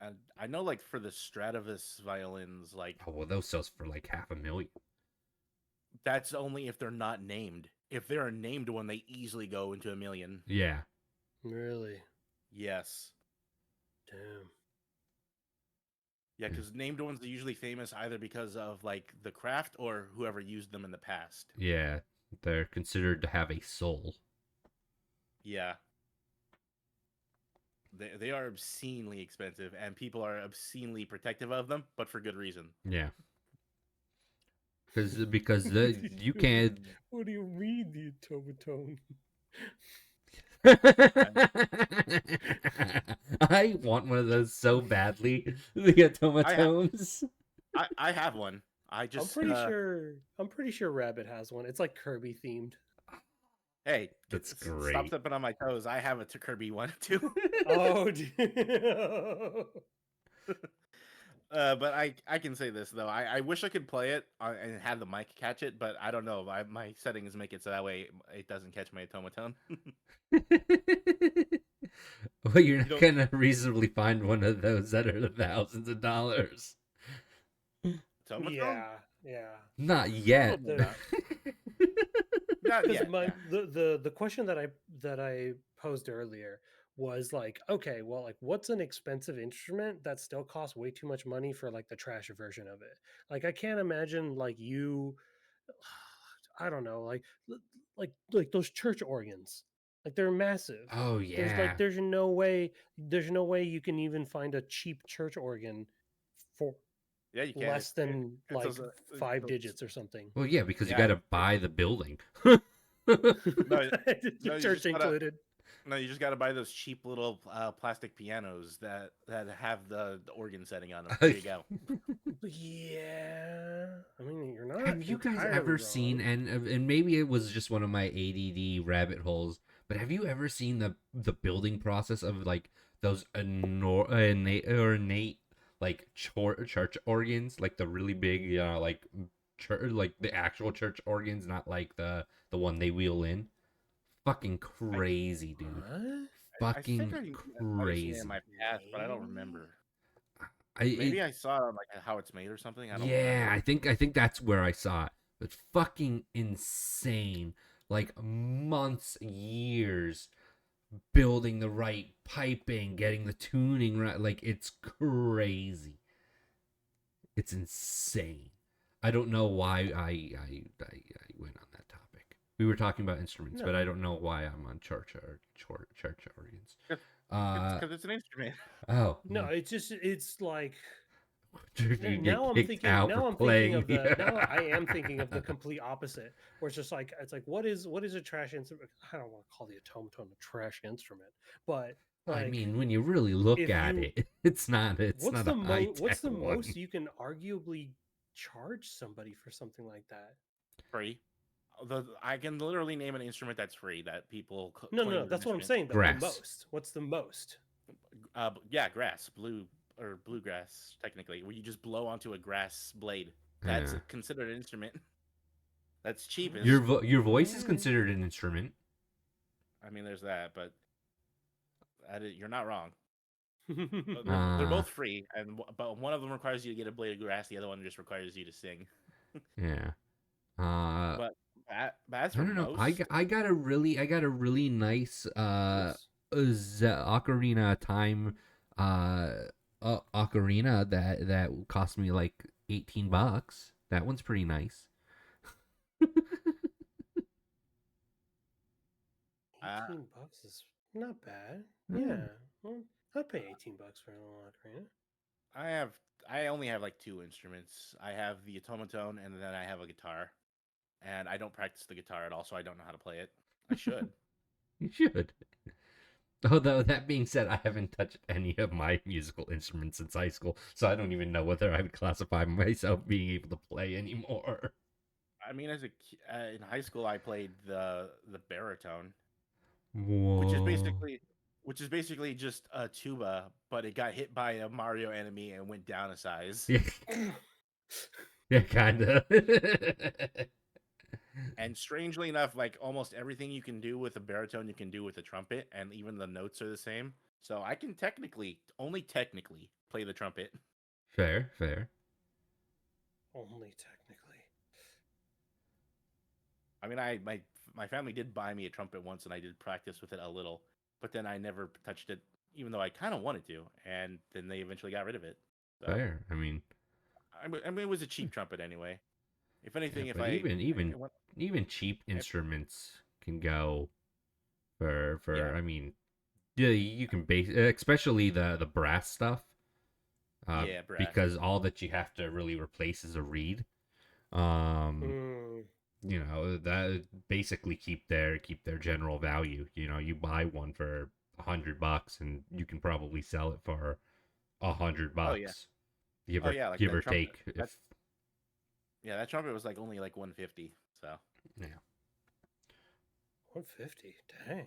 And I know, like for the Stradivarius violins, like oh well, those sells for like half a million. that's only if they're not named. If they're a named one, they easily go into a million. Yeah, Really? Yes. Damn. Yeah, yeah, because named ones are usually famous either because of like the craft or whoever used them in the past. yeah. They're considered to have a soul. Yeah. They are obscenely expensive and people are obscenely protective of them, but for good reason. Yeah, because What do you you mean? can't. What do you mean the automaton? I want one of those so badly. The I have automatones. I have one. I I'm just pretty sure. I'm pretty sure Rabbit has one. It's like Kirby themed. hey, That's stop great. stepping on my toes. I have a Kirby one too. Oh, But I can say this though. I wish I could play it and have the mic catch it, but I don't know. My settings make it so that way it doesn't catch my automaton. Well, you're You not know, gonna reasonably find one of those that are thousands of dollars. automaton? yeah, yeah. Not yet. Probably The not. Not because yet. my Yeah. the question that I posed earlier was like, okay, well, like, what's an expensive instrument that still costs way too much money for like the trash version of it? Like, I can't imagine like you, I don't know, like those church organs, like they're massive. Oh There's like yeah. there's no way you can even find a cheap church organ for Yeah, you can. less than It's like those, five those- digits or something. Well, yeah, because you yeah. got to buy the building. No, The no, you church just gotta included. no, you just gotta buy those cheap little plastic pianos that have the organ setting on them. There you go. Yeah, I mean, you're not Have you guys entirely ever seen, wrong. and maybe it was just one of my ADD rabbit holes, but have you ever seen the building process of like those ornate like church organs, like the really big, like church, like the actual church organs, not like the one they wheel in? Fucking I crazy, dude. What? I think Fucking I might have seen it in my crazy. past, but I don't Maybe? remember. I it Maybe I saw it on like how it's made or something. I don't Yeah, remember. I think that's where I saw it. But fucking insane. Like months, years building the right piping, getting the tuning right. Like it's crazy. It's insane. I don't know why I went on that topic. We were talking about instruments, No, but I don't know why I'm on church organs. It's Uh because it's an instrument. oh, no. It's just it's like you get now I'm kicked thinking. out for Now I'm thinking playing. of the. Now I am thinking of the complete opposite, where it's just like it's like what is a trash instrument? I don't want to call the automaton a trash instrument, but I like mean, when you really look if at you it, it's not a high what's tech the one. most you can arguably charge somebody for something like that? Free. I can literally name an instrument that's free that people No, claim no, is an that's what I'm instrument. saying though. The Grass. most. What's the most? Yeah, grass, blue or bluegrass, technically, where you just blow onto a grass blade. That's Yeah. considered an instrument. That's cheapest. Your voice is Alright. considered an instrument. I mean, there's that, but you're not wrong. They're Uh both free, but one of them requires you to get a blade of grass. The other one just requires you to sing. yeah. Uh But but as I for don't know. most, I got a really nice Oops. ocarina of time ocarina that cost me like $18. That one's pretty nice. 18 bucks is not bad. Yeah. Yeah. Well, I'd pay 18 bucks for an ocarina. I have I only have like two instruments. I have the automaton, and then I have a guitar. And I don't practice the guitar at all, so I don't know how to play it. I should. You should. Although that being said, I haven't touched any of my musical instruments since high school, so I don't even know whether I would classify myself being able to play anymore. I mean, in high school, I played the baritone, which is Whoa. basically which is basically just a tuba, but it got hit by a Mario enemy and went down a size. Yeah, yeah, kinda. And strangely enough, like almost everything you can do with a baritone, you can do with a trumpet, and even the notes are the same. So I can only technically, play the trumpet. Fair, fair. Only technically. I mean, my family did buy me a trumpet once, and I did practice with it a little, but then I never touched it, even though I kind of wanted to. And then they eventually got rid of it. So Fair. I mean, I mean, it was a cheap trumpet anyway. If yeah, anything, if but I even went, even cheap if, instruments can go for yeah, I mean, yeah, you can base especially the brass stuff. yeah, brass. Because all that you have to really replace is a reed. Um, Mm. that basically keep their general value. You buy one for $100 and you can probably sell it for $100, Oh yeah. give Oh or yeah, like give that or trumpet. take. That If yeah, that trumpet was like only like 150. So yeah, 150. Dang.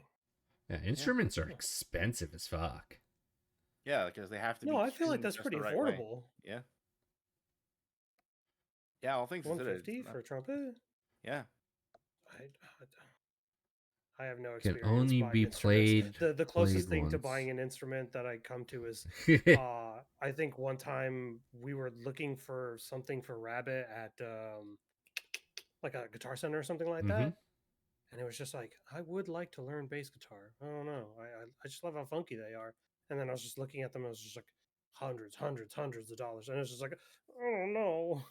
yeah, yeah, instruments are Huh. expensive as fuck. yeah, because they have to No, be I feel like tuned that's just pretty the right way. affordable. Yeah, yeah. All things considered, 150 for a trumpet? yeah. I have no Can experience only buying be instruments. played The closest played thing to once. buying an instrument that I come to is Mm-hmm. I think one time we were looking for something for Rabbit at like a guitar center or something like that. And it was just like, I would like to learn bass guitar. I don't know. I just love how funky they are. And then I was just looking at them, and it was just like hundreds of dollars. And it was just like, I don't know.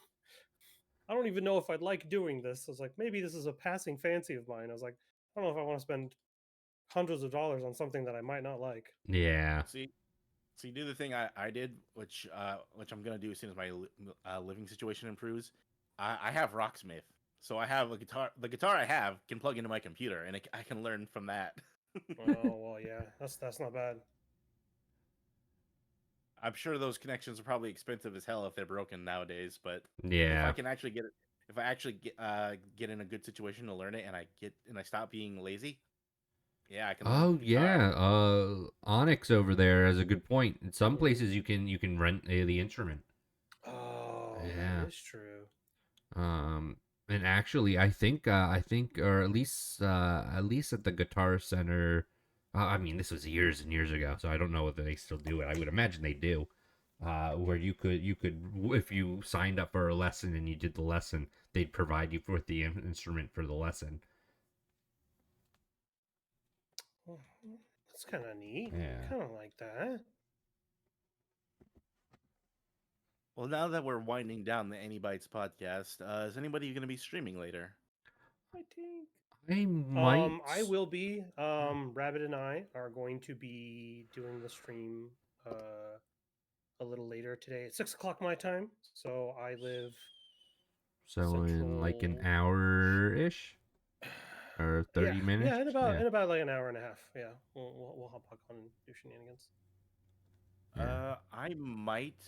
I don't even know if I'd like doing this. I was like, maybe this is a passing fancy of mine. I was like, I don't know if I want to spend hundreds of dollars on something that I might not like. Yeah. See, see, do the thing I did, which I'm gonna do as soon as my living situation improves. I have Rocksmith, so I have a guitar. The guitar I have can plug into my computer, and I can learn from that. Oh well, yeah, that's not bad. I'm sure those connections are probably expensive as hell if they're broken nowadays. But if I Yeah. can actually get it, if I actually get in a good situation to learn it, and I stop being lazy, yeah, I can learn Oh guitar. yeah. Onyx over there has a good point. In some Mhm. places you can rent the instrument. Oh, that Yeah. is true. Um, and actually, I think, or at least at the Guitar Center. I mean, this was years and years ago, so I don't know whether they still do it. I would imagine they do. Where you could, if you signed up for a lesson and you did the lesson, they'd provide you with the instrument for the lesson. Well, that's kind of neat. Yeah. Kind of like that. Well, now that we're winding down the Anibites podcast, is anybody going to be streaming later? I think. I might. I will be. Yeah. Rabbit and I are going to be doing the stream a little later today at 6 o'clock my time. So I live So in like an central. hour ish or Yeah, 30 minutes. yeah, Yeah. in about like an hour and a half. Yeah, we'll hop back on and do shenanigans. Yeah. I might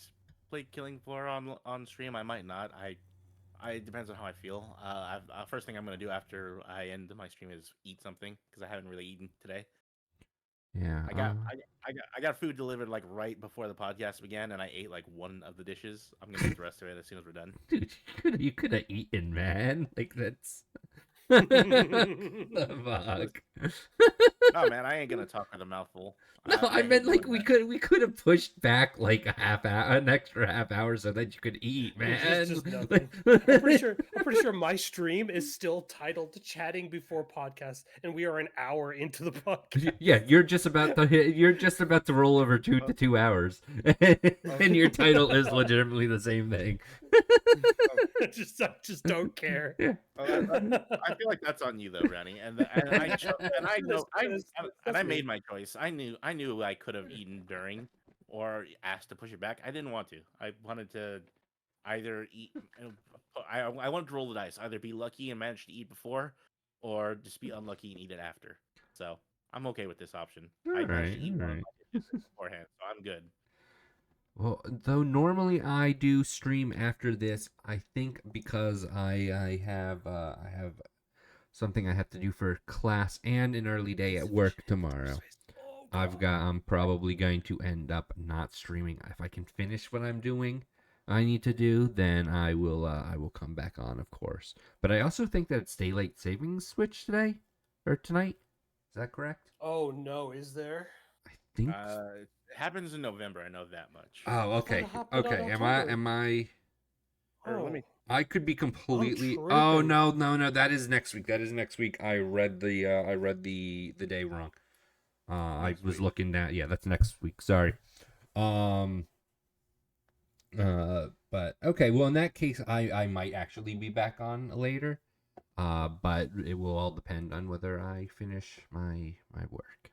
play Killing Floor on stream. I might not. I it depends on how I feel. First thing I'm gonna do after I end my stream is eat something because I haven't really eaten today. Yeah. I got food delivered like right before the podcast began, and I ate like one of the dishes. I'm gonna eat the rest of it as soon as we're done. Dude, you could have eaten, man. Like that's the fuck. Oh man, I ain't gonna talk with a mouthful. No, I I hate meant like doing we that. could we could have pushed back like a half hour, an extra half hour, so that you could eat, Just man. nothing. I'm pretty sure my stream is still titled "Chatting Before Podcast," and we are an hour into the podcast. Yeah, you're just about to roll over two Oh, to 2 hours, oh, and your title is legitimately the same thing. oh, I just don't care. Yeah. oh, I feel like that's on you though, Rennie. And I know and That's I me. made my choice. I knew I could have eaten during or asked to push it back. I didn't want to. I wanted to either eat. I wanted to roll the dice. Either be lucky and manage to eat before, or just be unlucky and eat it after. So I'm okay with this option. All I managed right, to eat all one of right. my dishes beforehand, so I'm good. Well, though normally I do stream after this, I think because I have something I have to do for class and an early day at work tomorrow. Oh god. I'm probably going to end up not streaming. If I can finish what I'm doing, I need to do, then I will come back on, of course. But I also think that it's daylight savings switch today or tonight. Is that correct? Oh no, is there? I think. It happens in November. I know that much. Oh, I thought it okay. happened on Okay. Am I October. am I Or let me. Oh, I could be I'm completely. Oh tripping. no, no, no! That is next week. That is next week. I read the day wrong. I Next was week. looking at, yeah, that's next week. Sorry. Um. But okay. Well, in that case, I might actually be back on later. But it will all depend on whether I finish my work.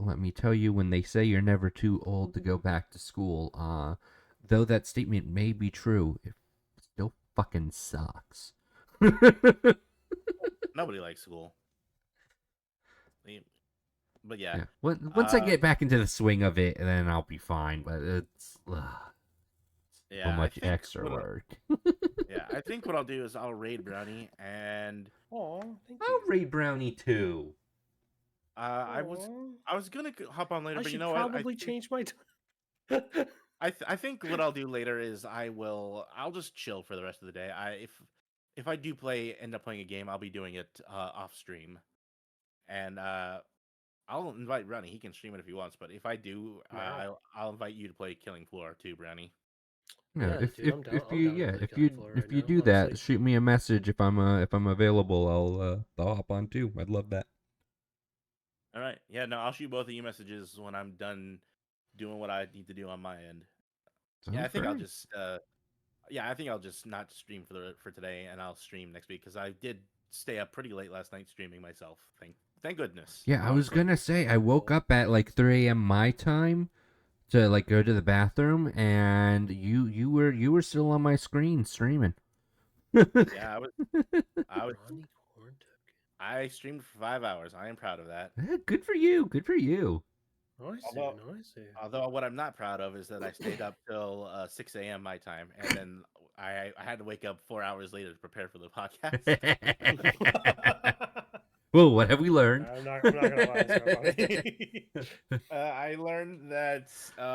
Let me tell you, when they say you're never too old to go back to school, though that statement may be true, it still fucking sucks. Nobody likes school. But yeah, Yeah. Once I get back into the swing of it, then I'll be fine. But it's so yeah. I much think extra what work. I think what I'll do is I'll raid Brownie, and Oh, thank I'll you. raid Brownie too. I Aw. was gonna hop on later, I but you should know what? probably change my time. I think what I'll do later is I'll just chill for the rest of the day. If I do end up playing a game, I'll be doing it off stream, and I'll invite Brownie. He can stream it if he wants, but if I do, Wow. I'll invite you to play Killing Floor too, Brownie. Yeah, Yeah, dude, I'm down. if you I'm down to play if Killing you Floor if right you now. do that, Honestly. shoot me a message if I'm available. I'll hop on too. I'd love that. All right, yeah, no, I'll shoot both of you messages when I'm done doing what I need to do on my end. Yeah, I Sounds think I'll great. just I think I'll just not stream for today, and I'll stream next week because I did stay up pretty late last night streaming myself. Thank goodness, Yeah, I was honestly. gonna say I woke up at like 3 a.m. my time to like go to the bathroom, and you were still on my screen streaming. Yeah, I was Ronnie Corn I streamed for 5 hours. I am proud of that. Good for you. Good for you. I see. Although I see. although what I'm not proud of is that I stayed up till 6 a.m. my time, and then I had to wake up 4 hours later to prepare for the podcast. Well, what have we learned? I'm not gonna lie, sorry, Ronnie. I learned that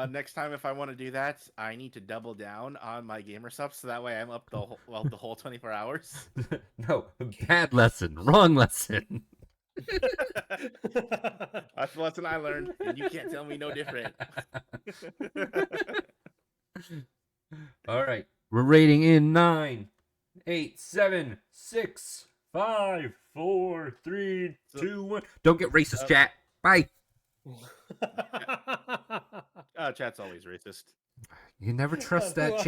next time if I want to do that, I need to double down on my gamer stuff, so that way I'm up the whole 24 hours. No, bad lesson. Wrong lesson. That's the lesson I learned, and you can't tell me no different. All right. We're rating in 9, 8, 7, 6, 5, 4, 3, 2, 1. Don't get racist, chat. Bye. Chat's always racist. You never trust that chat.